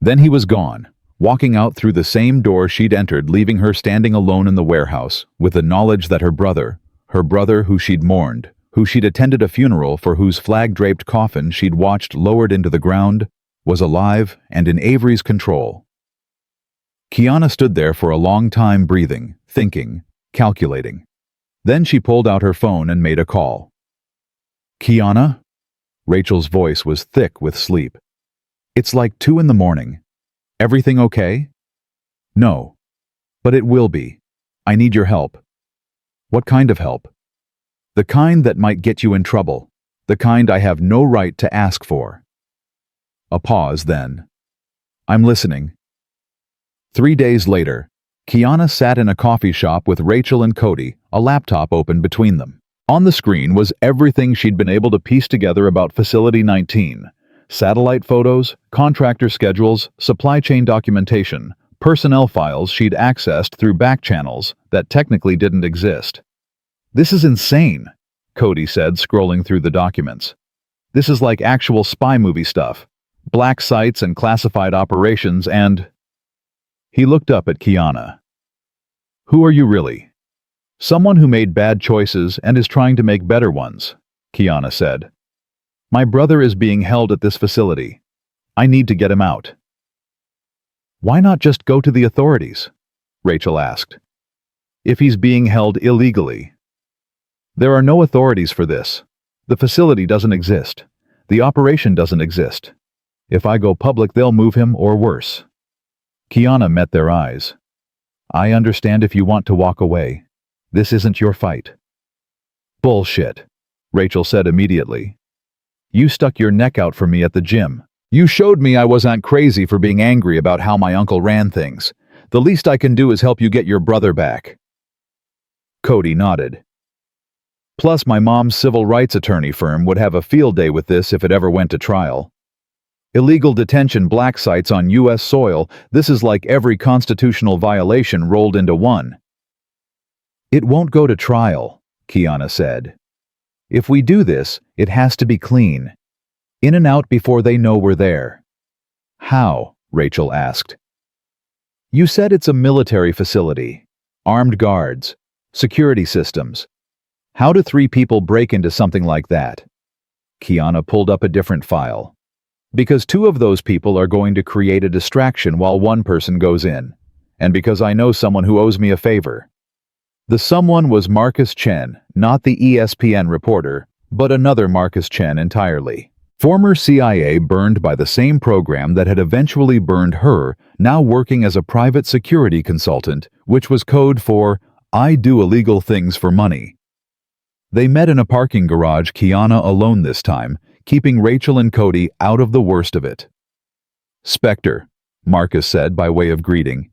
Then he was gone, walking out through the same door she'd entered, leaving her standing alone in the warehouse, with the knowledge that her brother who she'd mourned, who she'd attended a funeral for, whose flag-draped coffin she'd watched lowered into the ground, was alive and in Avery's control. Kiana stood there for a long time, breathing, thinking, calculating. Then she pulled out her phone and made a call. Kiana? Rachel's voice was thick with sleep. It's like 2 in the morning. Everything okay? No. But it will be. I need your help. What kind of help? The kind that might get you in trouble. The kind I have no right to ask for. A pause, then. I'm listening. 3 days later, Kiana sat in a coffee shop with Rachel and Cody, a laptop open between them. On the screen was everything she'd been able to piece together about Facility 19. Satellite photos, contractor schedules, supply chain documentation, personnel files she'd accessed through back channels that technically didn't exist. This is insane, Cody said, scrolling through the documents. This is like actual spy movie stuff. Black sites and classified operations and... He looked up at Kiana. Who are you really? Someone who made bad choices and is trying to make better ones, Kiana said. My brother is being held at this facility. I need to get him out. Why not just go to the authorities? Rachel asked. If he's being held illegally. There are no authorities for this. The facility doesn't exist. The operation doesn't exist. If I go public, they'll move him or worse. Kiana met their eyes. I understand if you want to walk away. This isn't your fight. Bullshit, Rachel said immediately. You stuck your neck out for me at the gym. You showed me I wasn't crazy for being angry about how my uncle ran things. The least I can do is help you get your brother back. Cody nodded. Plus, my mom's civil rights attorney firm would have a field day with this if it ever went to trial. Illegal detention black sites on U.S. soil, this is like every constitutional violation rolled into one. It won't go to trial, Kiana said. If we do this, it has to be clean. In and out before they know we're there. How? Rachel asked. You said it's a military facility. Armed guards. Security systems. How do 3 people break into something like that? Kiana pulled up a different file. Because 2 of those people are going to create a distraction while 1 person goes in. And because I know someone who owes me a favor. The someone was Marcus Chen, not the ESPN reporter, but another Marcus Chen entirely. Former CIA burned by the same program that had eventually burned her, now working as a private security consultant, which was code for, I do illegal things for money. They met in a parking garage, Kiana alone this time, keeping Rachel and Cody out of the worst of it. Spectre, Marcus said by way of greeting.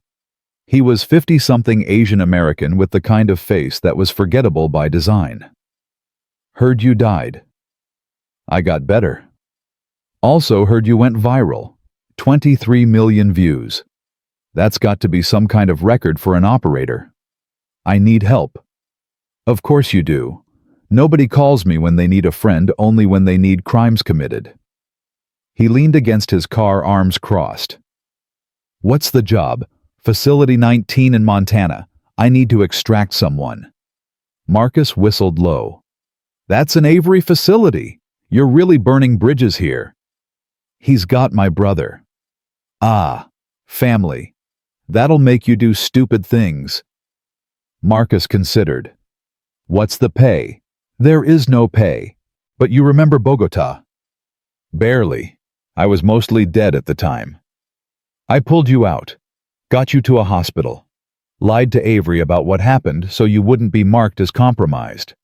He was 50-something Asian American with the kind of face that was forgettable by design. Heard you died. I got better. Also heard you went viral. 23 million views. That's got to be some kind of record for an operator. I need help. Of course you do. Nobody calls me when they need a friend, only when they need crimes committed. He leaned against his car, arms crossed. What's the job? Facility 19 in Montana. I need to extract someone. Marcus whistled low. That's an Avery facility. You're really burning bridges here. He's got my brother. Ah, family. That'll make you do stupid things. Marcus considered. What's the pay? There is no pay. But you remember Bogota? Barely. I was mostly dead at the time. I pulled you out. Got you to a hospital. Lied to Avery about what happened so you wouldn't be marked as compromised.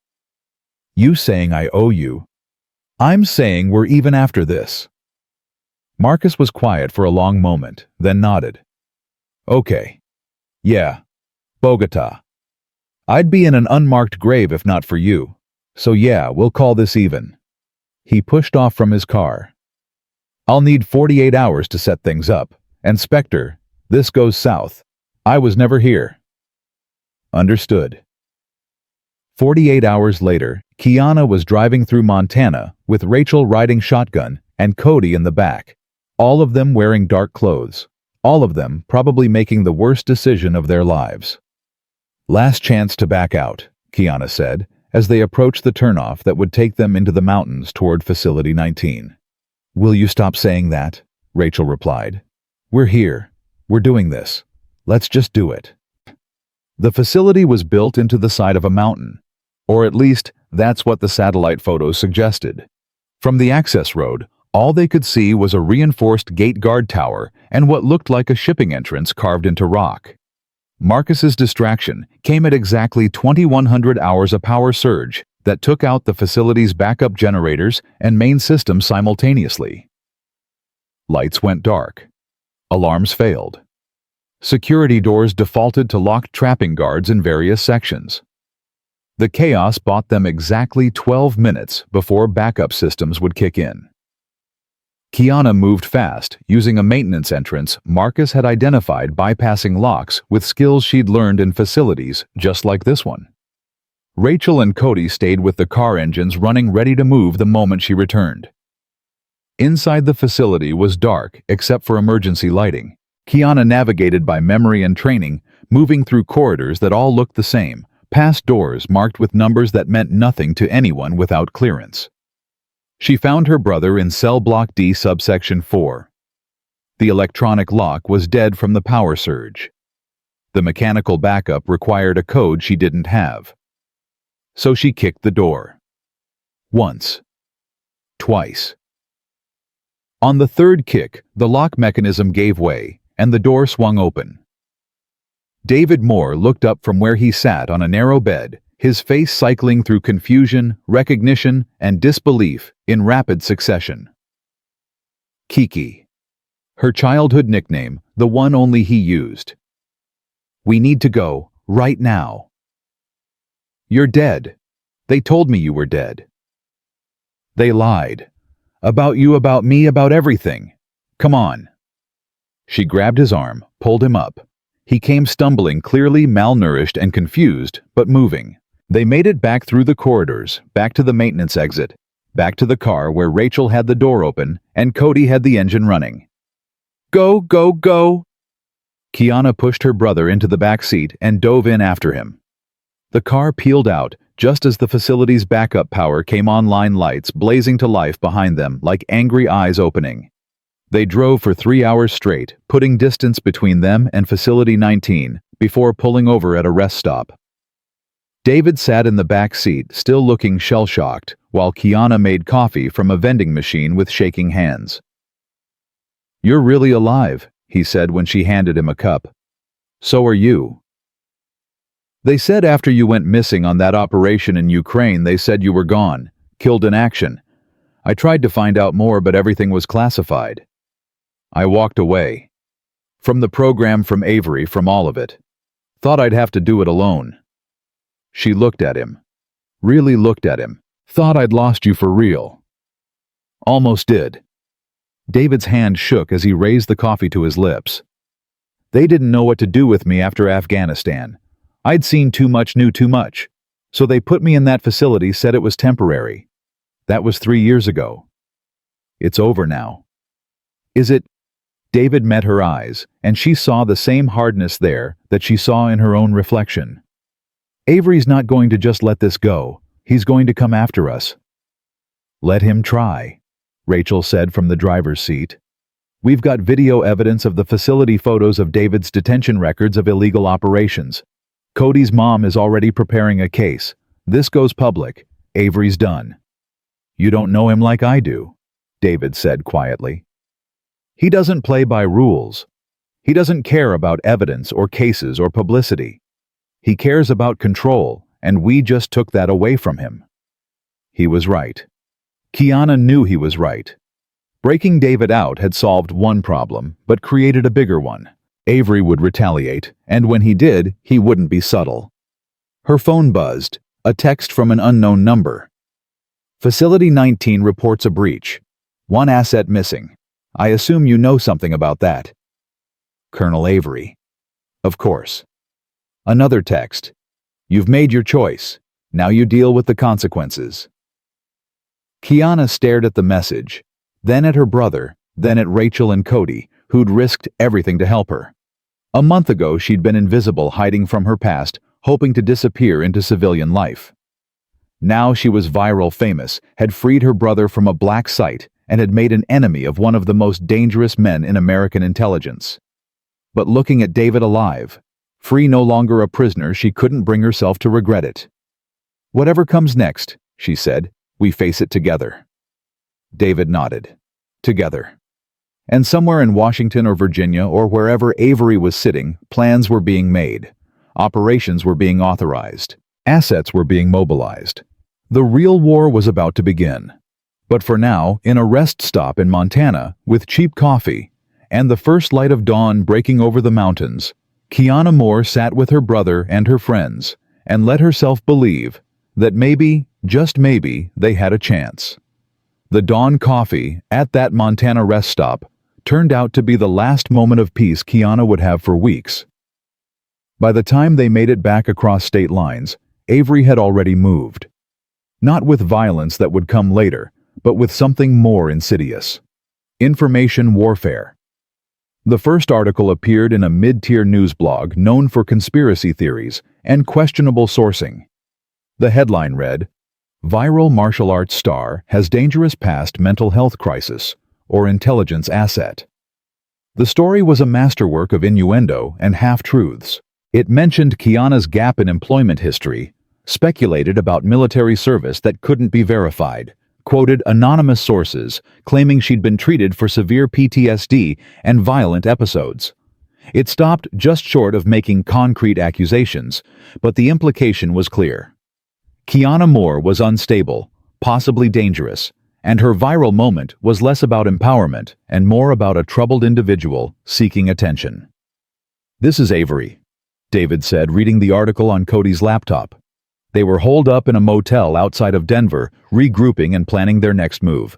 You saying I owe you. I'm saying we're even after this. Marcus was quiet for a long moment, then nodded. Okay. Yeah. Bogota. I'd be in an unmarked grave if not for you. So yeah, we'll call this even. He pushed off from his car. I'll need 48 hours to set things up. And Spectre, this goes south. I was never here. Understood. 48 hours later, Kiana was driving through Montana with Rachel riding shotgun and Cody in the back, all of them wearing dark clothes, all of them probably making the worst decision of their lives. Last chance to back out, Kiana said, as they approached the turnoff that would take them into the mountains toward Facility 19. Will you stop saying that? Rachel replied. We're here. We're doing this. Let's just do it. The facility was built into the side of a mountain, or at least that's what the satellite photos suggested. From the access road, all they could see was a reinforced gate guard tower and what looked like a shipping entrance carved into rock. Marcus's distraction came at exactly 2100 hours of power surge that took out the facility's backup generators and main system simultaneously. Lights went dark. Alarms failed. Security doors defaulted to locked trapping guards in various sections. The chaos bought them exactly 12 minutes before backup systems would kick in. Kiana moved fast, using a maintenance entrance Marcus had identified bypassing locks with skills she'd learned in facilities just like this one. Rachel and Cody stayed with the car engines running ready to move the moment she returned. Inside the facility was dark except for emergency lighting. Kiana navigated by memory and training, moving through corridors that all looked the same, past doors marked with numbers that meant nothing to anyone without clearance. She found her brother in cell block D subsection 4. The electronic lock was dead from the power surge. The mechanical backup required a code she didn't have. So she kicked the door. Once. Twice. On the third kick, the lock mechanism gave way, and the door swung open. David Moore looked up from where he sat on a narrow bed, his face cycling through confusion, recognition, and disbelief in rapid succession. Kiki. Her childhood nickname, the one only he used. "We need to go, right now." "You're dead. They told me you were dead." "They lied. About you, about me, about everything. Come on." She grabbed his arm, pulled him up. He came stumbling, clearly malnourished and confused, but moving. They made it back through the corridors, back to the maintenance exit, back to the car where Rachel had the door open and Cody had the engine running. "Go, go, go!" Kiana pushed her brother into the back seat and dove in after him. The car peeled out just as the facility's backup power came online, lights blazing to life behind them like angry eyes opening. They drove for 3 hours straight, putting distance between them and Facility 19 before pulling over at a rest stop. David sat in the back seat, still looking shell-shocked, while Kiana made coffee from a vending machine with shaking hands. "You're really alive," he said when she handed him a cup. "So are you." "They said after you went missing on that operation in Ukraine, they said you were gone, killed in action. I tried to find out more, but everything was classified. I walked away. From the program, from Avery, from all of it. Thought I'd have to do it alone." She looked at him. Really looked at him. "Thought I'd lost you for real." "Almost did." David's hand shook as he raised the coffee to his lips. "They didn't know what to do with me after Afghanistan. I'd seen too much, knew too much. So they put me in that facility, said it was temporary. That was 3 years ago. It's over now." "Is it?" David met her eyes, and she saw the same hardness there that she saw in her own reflection. "Avery's not going to just let this go. He's going to come after us." "Let him try," Rachel said from the driver's seat. "We've got video evidence of the facility, photos of David's detention records of illegal operations. Cody's mom is already preparing a case. This goes public. Avery's done." "You don't know him like I do," David said quietly. "He doesn't play by rules. He doesn't care about evidence or cases or publicity. He cares about control, and we just took that away from him." He was right. Kiana knew he was right. Breaking David out had solved one problem, but created a bigger one. Avery would retaliate, and when he did, he wouldn't be subtle. Her phone buzzed, a text from an unknown number. "Facility 19 reports a breach. 1 asset missing. I assume you know something about that." Colonel Avery. Of course. Another text. "You've made your choice. Now you deal with the consequences." Kiana stared at the message, then at her brother, then at Rachel and Cody, who'd risked everything to help her. A month ago, she'd been invisible, hiding from her past, hoping to disappear into civilian life. Now she was viral famous, had freed her brother from a black site, and had made an enemy of one of the most dangerous men in American intelligence. But looking at David alive, free, no longer a prisoner, she couldn't bring herself to regret it. "Whatever comes next," she said, "we face it together." David nodded. Together. And somewhere in Washington or Virginia or wherever Avery was sitting, plans were being made. Operations were being authorized. Assets were being mobilized. The real war was about to begin. But for now, in a rest stop in Montana, with cheap coffee, and the first light of dawn breaking over the mountains, Kiana Moore sat with her brother and her friends, and let herself believe that maybe, just maybe, they had a chance. The dawn coffee, at that Montana rest stop, turned out to be the last moment of peace Kiana would have for weeks. By the time they made it back across state lines, Avery had already moved. Not with violence that would come later, but with something more insidious. Information warfare. The first article appeared in a mid-tier news blog known for conspiracy theories and questionable sourcing. The headline read, "Viral martial arts star has dangerous past mental health crisis or intelligence asset." The story was a masterwork of innuendo and half-truths. It mentioned Kiana's gap in employment history, speculated about military service that couldn't be verified, quoted anonymous sources claiming she'd been treated for severe PTSD and violent episodes. It stopped just short of making concrete accusations, but the implication was clear. Kiana Moore was unstable, possibly dangerous, and her viral moment was less about empowerment and more about a troubled individual seeking attention. "This is Avery," David said, reading the article on Cody's laptop. They were holed up in a motel outside of Denver, regrouping and planning their next move.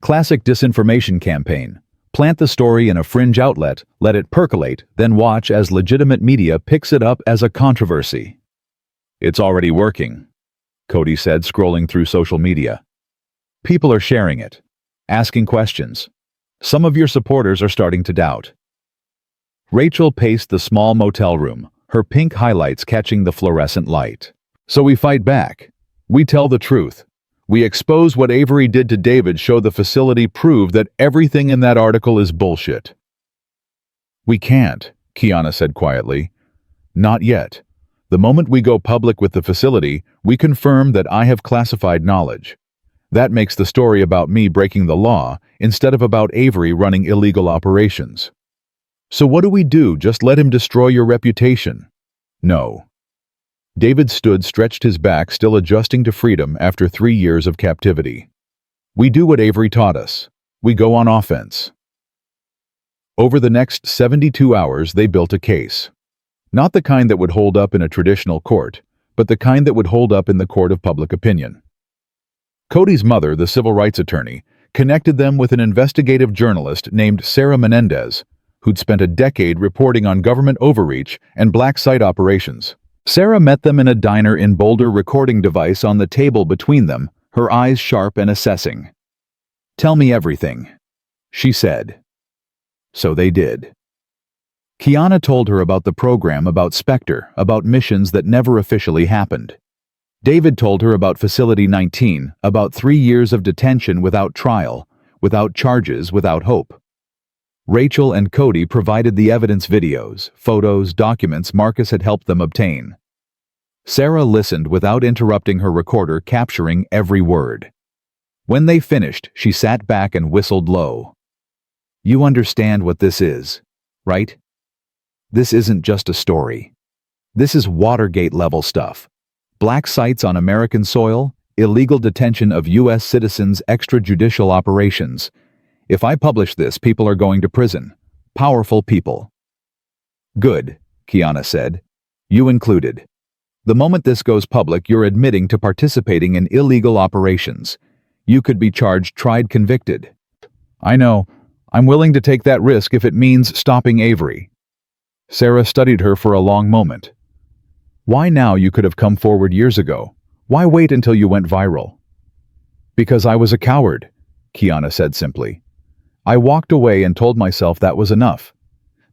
Classic disinformation campaign. Plant the story in a fringe outlet, let it percolate, then watch as legitimate media picks it up as a controversy. "It's already working," Cody said, scrolling through social media. "People are sharing it, asking questions. Some of your supporters are starting to doubt." Rachel paced the small motel room, her pink highlights catching the fluorescent light. "So we fight back. We tell the truth. We expose what Avery did to David, show the facility, prove that everything in that article is bullshit." "We can't," Kiana said quietly. "Not yet. The moment we go public with the facility, we confirm that I have classified knowledge. That makes the story about me breaking the law instead of about Avery running illegal operations." "So what do we do? Just let him destroy your reputation?" "No." David stood, stretched his back, still adjusting to freedom after 3 years of captivity. "We do what Avery taught us. We go on offense." Over the next 72 hours, they built a case. Not the kind that would hold up in a traditional court, but the kind that would hold up in the court of public opinion. Cody's mother, the civil rights attorney, connected them with an investigative journalist named Sarah Menendez, who'd spent a decade reporting on government overreach and black site operations. Sarah met them in a diner in Boulder, recording device on the table between them, her eyes sharp and assessing. "Tell me everything," she said. So they did. Kiana told her about the program, about Spectre, about missions that never officially happened. David told her about Facility 19, about 3 years of detention without trial, without charges, without hope. Rachel and Cody provided the evidence, videos, photos, documents Marcus had helped them obtain. Sarah listened without interrupting, her recorder capturing every word. When they finished, she sat back and whistled low. "You understand what this is, right? This isn't just a story. This is Watergate-level stuff. Black sites on American soil, illegal detention of U.S. citizens, extrajudicial operations. If I publish this, people are going to prison. Powerful people." "Good," Kiana said. "You included. The moment this goes public, you're admitting to participating in illegal operations. You could be charged, tried, convicted." "I know. I'm willing to take that risk if it means stopping Avery." Sarah studied her for a long moment. "Why now? You could have come forward years ago. Why wait until you went viral?" "Because I was a coward," Kiana said simply. "I walked away and told myself that was enough.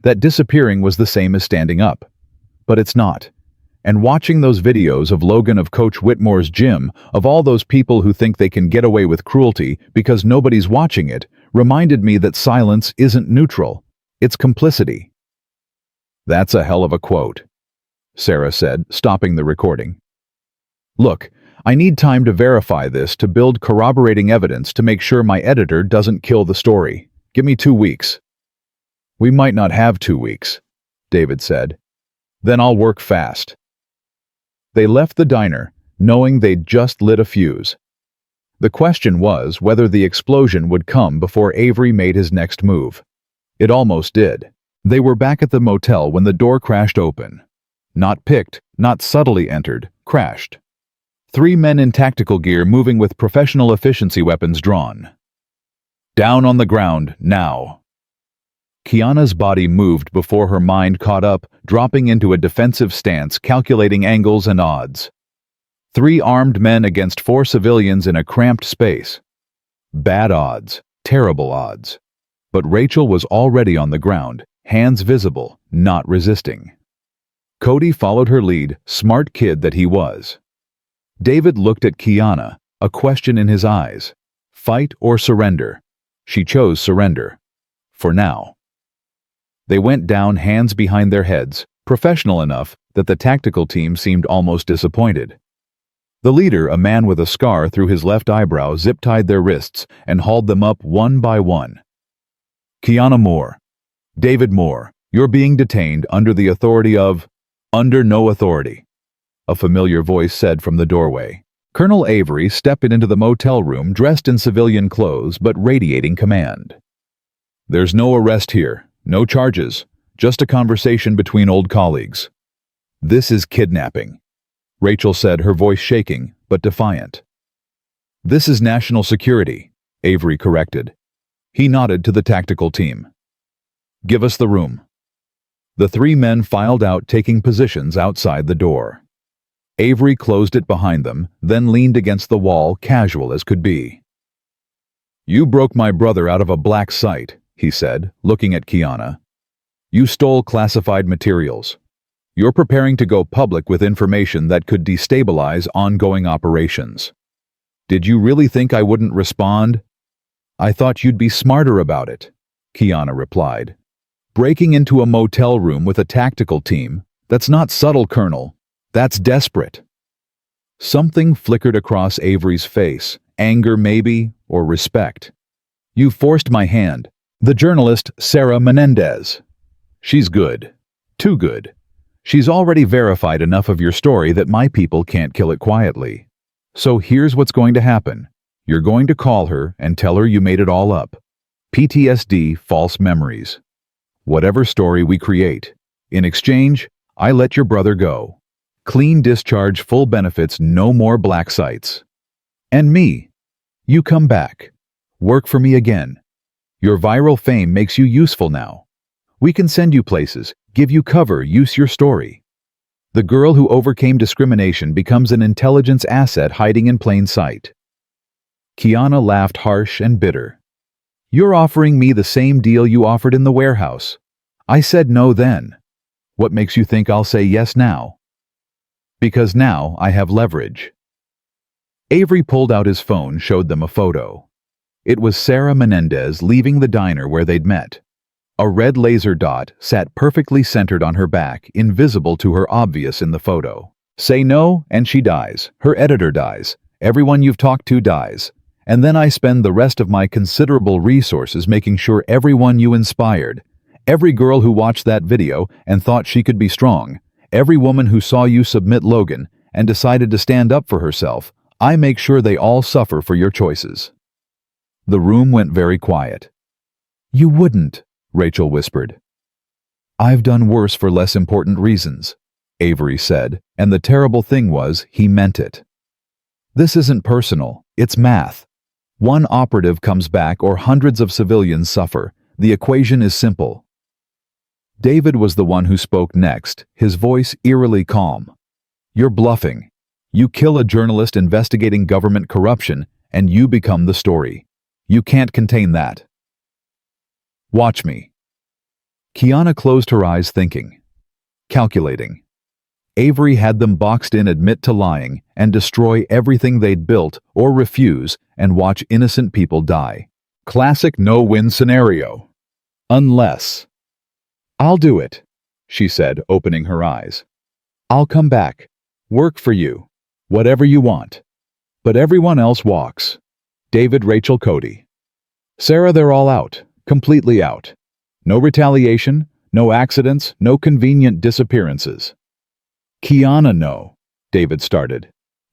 That disappearing was the same as standing up. But it's not. And watching those videos of Logan, of Coach Whitmore's gym, of all those people who think they can get away with cruelty because nobody's watching it, reminded me that silence isn't neutral. It's complicity." "That's a hell of a quote," Sarah said, stopping the recording. "Look, I need time to verify this, to build corroborating evidence, to make sure my editor doesn't kill the story. Give me 2 weeks." "We might not have 2 weeks," David said. "Then I'll work fast." They left the diner, knowing they'd just lit a fuse. The question was whether the explosion would come before Avery made his next move. It almost did. They were back at the motel when the door crashed open. Not picked, not subtly entered, crashed. 3 men in tactical gear, moving with professional efficiency, weapons drawn. "Down on the ground, now." Kiana's body moved before her mind caught up, dropping into a defensive stance, calculating angles and odds. 3 armed men against 4 civilians in a cramped space. Bad odds, terrible odds. But Rachel was already on the ground, hands visible, not resisting. Cody followed her lead, smart kid that he was. David looked at Kiana, a question in his eyes. Fight or surrender? She chose surrender. For now. They went down, hands behind their heads, professional enough that the tactical team seemed almost disappointed. The leader, a man with a scar through his left eyebrow, zip-tied their wrists and hauled them up one by one. Kiana Moore. David Moore, you're being detained under the authority of... Under no authority, a familiar voice said from the doorway. Colonel Avery stepped into the motel room dressed in civilian clothes but radiating command. There's no arrest here, no charges, just a conversation between old colleagues. This is kidnapping, Rachel said, her voice shaking but defiant. This is national security, Avery corrected. He nodded to the tactical team. Give us the room. The three men filed out, taking positions outside the door. Avery closed it behind them, then leaned against the wall, casual as could be. You broke my brother out of a black site, he said, looking at Kiana. You stole classified materials. You're preparing to go public with information that could destabilize ongoing operations. Did you really think I wouldn't respond? I thought you'd be smarter about it, Kiana replied. Breaking into a motel room with a tactical team, that's not subtle, Colonel. That's desperate. Something flickered across Avery's face, anger maybe, or respect. You forced my hand. The journalist, Sarah Menendez. She's good. Too good. She's already verified enough of your story that my people can't kill it quietly. So here's what's going to happen. You're going to call her and tell her you made it all up. PTSD, false memories. Whatever story we create. In exchange, I let your brother go. Clean discharge, full benefits, no more black sites. And me. You come back. Work for me again. Your viral fame makes you useful now. We can send you places, give you cover, use your story. The girl who overcame discrimination becomes an intelligence asset hiding in plain sight. Kiana laughed, harsh and bitter. You're offering me the same deal you offered in the warehouse. I said no then. What makes you think I'll say yes now? Because now I have leverage. Avery pulled out his phone, showed them a photo. It was Sarah Menendez leaving the diner where they'd met. A red laser dot sat perfectly centered on her back, invisible to her, obvious in the photo. Say no, and she dies. Her editor dies. Everyone you've talked to dies. And then I spend the rest of my considerable resources making sure everyone you inspired, every girl who watched that video and thought she could be strong, every woman who saw you submit Logan and decided to stand up for herself, I make sure they all suffer for your choices. The room went very quiet. You wouldn't, Rachel whispered. I've done worse for less important reasons, Avery said, and the terrible thing was he meant it. This isn't personal, it's math. One operative comes back or hundreds of civilians suffer. The equation is simple. David was the one who spoke next, his voice eerily calm. You're bluffing. You kill a journalist investigating government corruption, and you become the story. You can't contain that. Watch me. Kiana closed her eyes, thinking. Calculating. Avery had them boxed in, admit to lying, and destroy everything they'd built, or refuse, and watch innocent people die. Classic no-win scenario. Unless... I'll do it, she said, opening her eyes. I'll come back. Work for you. Whatever you want. But everyone else walks. David, Rachel, Cody. Sarah, they're all out. Completely out. No retaliation, no accidents, no convenient disappearances. Kiana, no, David started.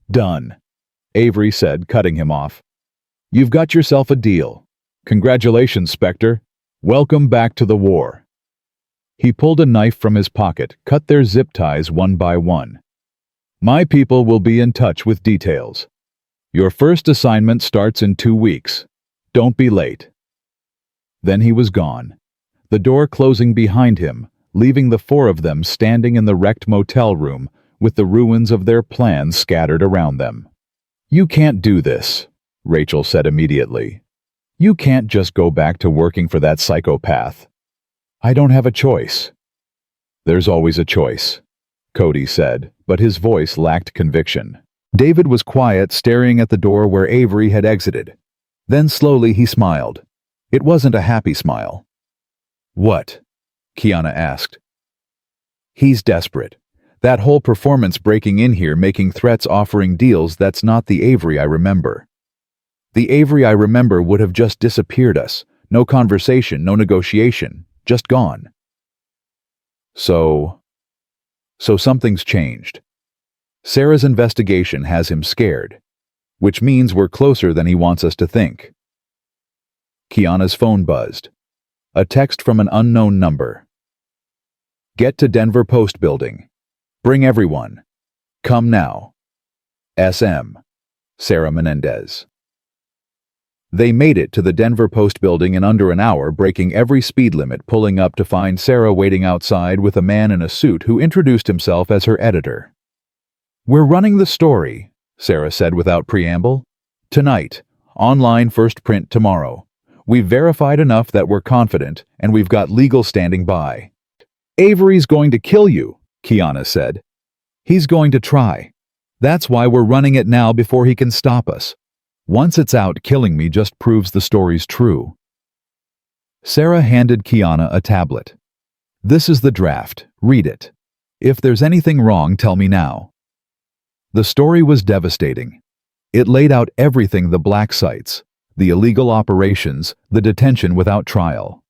Done, Avery said, cutting him off. You've got yourself a deal. Congratulations, Spectre. Welcome back to the war. He pulled a knife from his pocket, cut their zip ties one by one. My people will be in touch with details. Your first assignment starts in 2 weeks. Don't be late. Then he was gone, the door closing behind him, leaving the four of them standing in the wrecked motel room with the ruins of their plans scattered around them. You can't do this, Rachel said immediately. You can't just go back to working for that psychopath. I don't have a choice. There's always a choice, Cody said, but his voice lacked conviction. David was quiet, staring at the door where Avery had exited. Then slowly he smiled. It wasn't a happy smile. What? Kiana asked. He's desperate. That whole performance breaking in here, making threats, offering deals, that's not the Avery I remember. The Avery I remember would have just disappeared us. No conversation, no negotiation, just gone. So something's changed. Sarah's investigation has him scared, which means we're closer than he wants us to think. Kiana's phone buzzed. A text from an unknown number. Get to Denver Post Building. Bring everyone. Come now. SM. Sarah Menendez. They made it to the Denver Post Building in under an hour, breaking every speed limit, pulling up to find Sarah waiting outside with a man in a suit who introduced himself as her editor. We're running the story, Sarah said without preamble. Tonight. Online, first print tomorrow. We've verified enough that we're confident, and we've got legal standing by. Avery's going to kill you, Kiana said. He's going to try. That's why we're running it now before he can stop us. Once it's out, killing me just proves the story's true. Sarah handed Kiana a tablet. This is the draft. Read it. If there's anything wrong, tell me now. The story was devastating. It laid out everything: the black sites, the illegal operations, the detention without trial.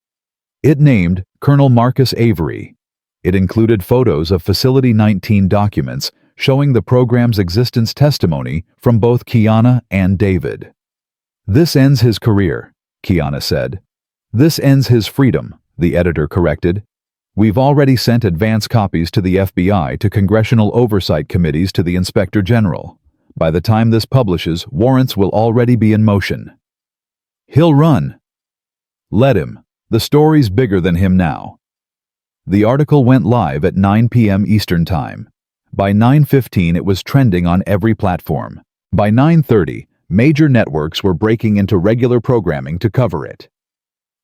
It named Colonel Marcus Avery. It included photos of Facility 19 documents showing the program's existence, testimony from both Kiana and David. This ends his career, Kiana said. This ends his freedom, the editor corrected. We've already sent advance copies to the FBI, to congressional oversight committees, to the Inspector General. By the time this publishes, warrants will already be in motion. He'll run. Let him. The story's bigger than him now. The article went live at 9 p.m. Eastern Time. By 9:15 it was trending on every platform. By 9:30, major networks were breaking into regular programming to cover it.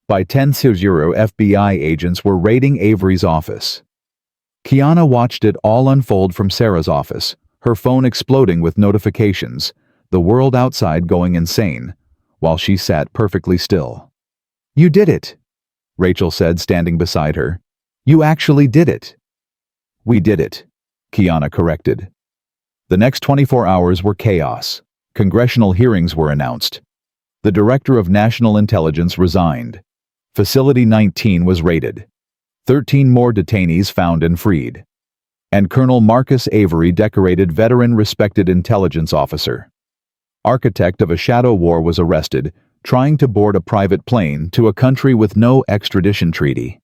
By 10:00, FBI agents were raiding Avery's office. Kiana watched it all unfold from Sarah's office, her phone exploding with notifications, the world outside going insane, while she sat perfectly still. You did it, Rachel said, standing beside her. You actually did it. We did it, Kiana corrected. The next 24 hours were chaos. Congressional hearings were announced. The Director of National Intelligence resigned. Facility 19 was raided. 13 more detainees found and freed. And Colonel Marcus Avery decorated veteran respected intelligence officer. Architect of a shadow war was arrested, trying to board a private plane to a country with no extradition treaty.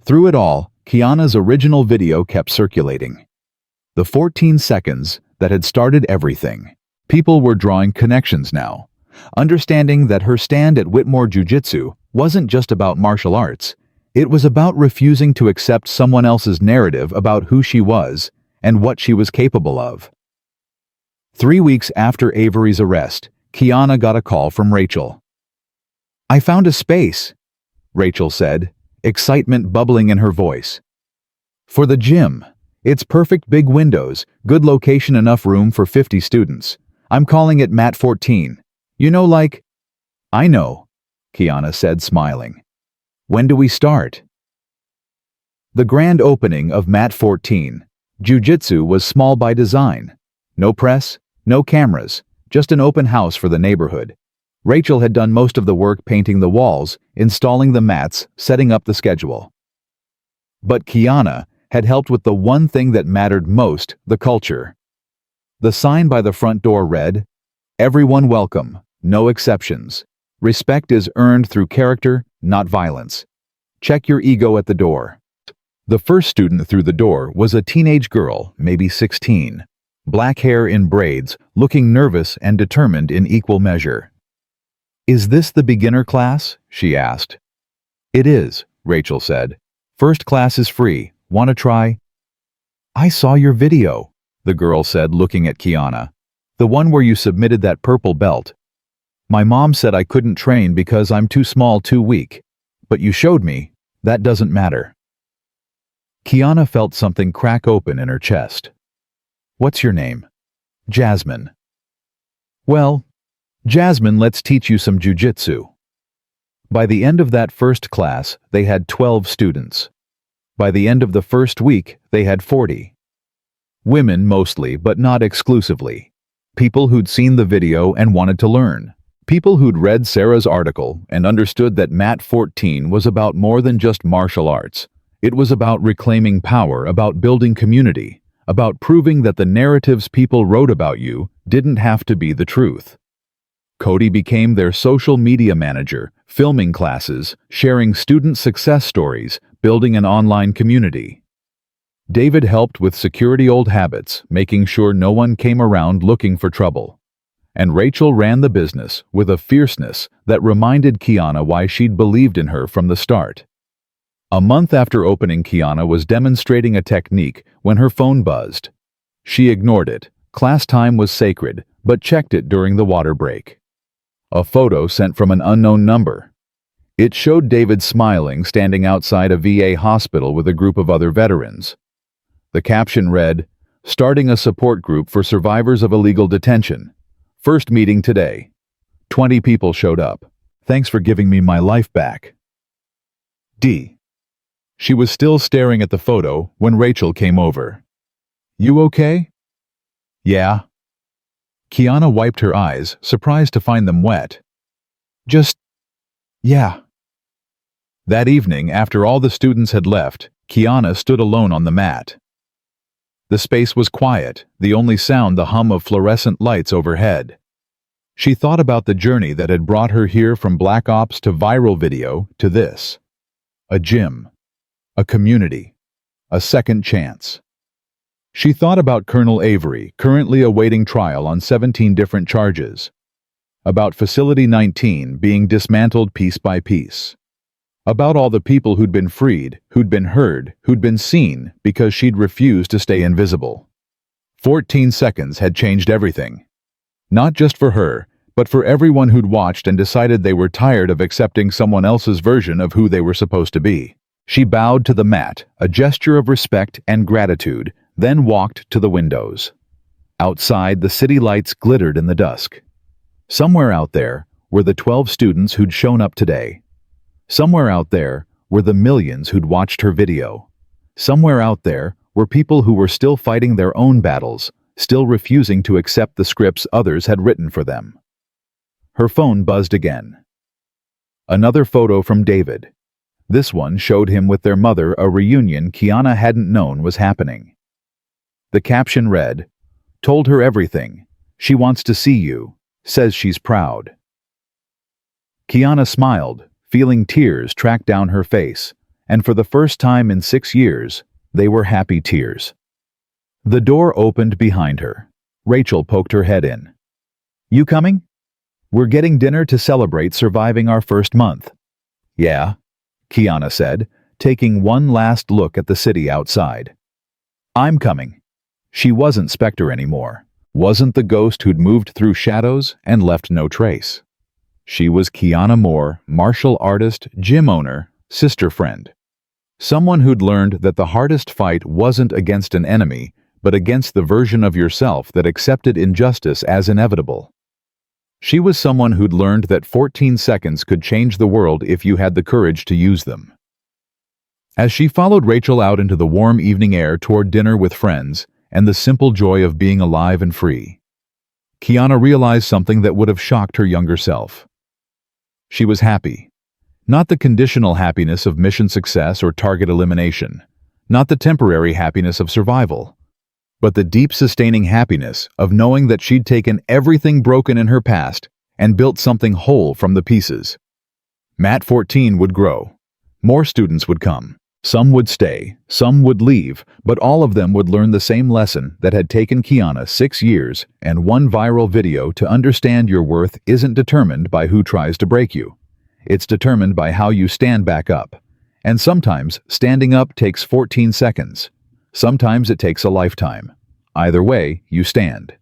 Through it all, Kiana's original video kept circulating. The 14 seconds that had started everything. People were drawing connections now, understanding that her stand at Whitmore Jiu-Jitsu wasn't just about martial arts. It was about refusing to accept someone else's narrative about who she was and what she was capable of. 3 weeks after Avery's arrest, Kiana got a call from Rachel. I found a space, Rachel said, excitement bubbling in her voice. For the gym. It's perfect, big windows, good location, enough room for 50 students. I'm calling it Mat 14. You know, like... I know, Kiana said, smiling. When do we start? The grand opening of Mat 14. Jiu-Jitsu was small by design. No press, no cameras, just an open house for the neighborhood. Rachel had done most of the work, painting the walls, installing the mats, setting up the schedule. But Kiana had helped with the one thing that mattered most, the culture. The sign by the front door read, Everyone welcome, no exceptions. Respect is earned through character, not violence. Check your ego at the door. The first student through the door was a teenage girl, maybe 16. Black hair in braids, looking nervous and determined in equal measure. Is this the beginner class? She asked. It is, Rachel said. First class is free. Want to try? I saw your video, the girl said, looking at Kiana. The one where you submitted that purple belt. My mom said I couldn't train because I'm too small, too weak. But you showed me, that doesn't matter. Kiana felt something crack open in her chest. What's your name? Jasmine. Well, Jasmine, let's teach you some jiu-jitsu. By the end of that first class, they had 12 students. By the end of the first week, they had 40. Women mostly, but not exclusively. People who'd seen the video and wanted to learn. People who'd read Sarah's article and understood that Mat 14 was about more than just martial arts. It was about reclaiming power, about building community, about proving that the narratives people wrote about you didn't have to be the truth. Cody became their social media manager, filming classes, sharing student success stories, building an online community. David helped with security old habits, making sure no one came around looking for trouble. And Rachel ran the business with a fierceness that reminded Kiana why she'd believed in her from the start. A month after opening, Kiana was demonstrating a technique when her phone buzzed. She ignored it. Class time was sacred, but checked it during the water break. A photo sent from an unknown number. It showed David smiling, standing outside a VA hospital with a group of other veterans. The caption read, "Starting a support group for survivors of illegal detention. First meeting today. 20 people showed up. Thanks for giving me my life back." D. She was still staring at the photo when Rachel came over. "You okay?" "Yeah." Kiana wiped her eyes, surprised to find them wet. Yeah." That evening, after all the students had left, Kiana stood alone on the mat. The space was quiet, the only sound the hum of fluorescent lights overhead. She thought about the journey that had brought her here, from Black Ops to viral video to this. A gym. A community. A second chance. She thought about Colonel Avery, currently awaiting trial on 17 different charges. About Facility 19 being dismantled piece by piece. About all the people who'd been freed, who'd been heard, who'd been seen because she'd refused to stay invisible. 14 seconds had changed everything. Not just for her, but for everyone who'd watched and decided they were tired of accepting someone else's version of who they were supposed to be. She bowed to the mat, a gesture of respect and gratitude, then walked to the windows. Outside, the city lights glittered in the dusk. Somewhere out there were the 12 students who'd shown up today. Somewhere out there were the millions who'd watched her video. Somewhere out there were people who were still fighting their own battles, still refusing to accept the scripts others had written for them. Her phone buzzed again. Another photo from David. This one showed him with their mother, a reunion Kiana hadn't known was happening. The caption read, "Told her everything. She wants to see you. Says she's proud." Kiana smiled, feeling tears track down her face, and for the first time in 6 years, they were happy tears. The door opened behind her. Rachel poked her head in. "You coming? We're getting dinner to celebrate surviving our first month." "Yeah," Kiana said, taking one last look at the city outside. "I'm coming." She wasn't Spectre anymore, wasn't the ghost who'd moved through shadows and left no trace. She was Kiana Moore, martial artist, gym owner, sister friend. Someone who'd learned that the hardest fight wasn't against an enemy, but against the version of yourself that accepted injustice as inevitable. She was someone who'd learned that 14 seconds could change the world if you had the courage to use them. As she followed Rachel out into the warm evening air toward dinner with friends and the simple joy of being alive and free, Kiana realized something that would have shocked her younger self. She was happy. Not the conditional happiness of mission success or target elimination, not the temporary happiness of survival, but the deep sustaining happiness of knowing that she'd taken everything broken in her past and built something whole from the pieces. Mat 14 would grow. More students would come. Some would stay, some would leave, but all of them would learn the same lesson that had taken Kiana 6 years and one viral video to understand: your worth isn't determined by who tries to break you. It's determined by how you stand back up. And sometimes standing up takes 14 seconds. Sometimes it takes a lifetime. Either way, you stand.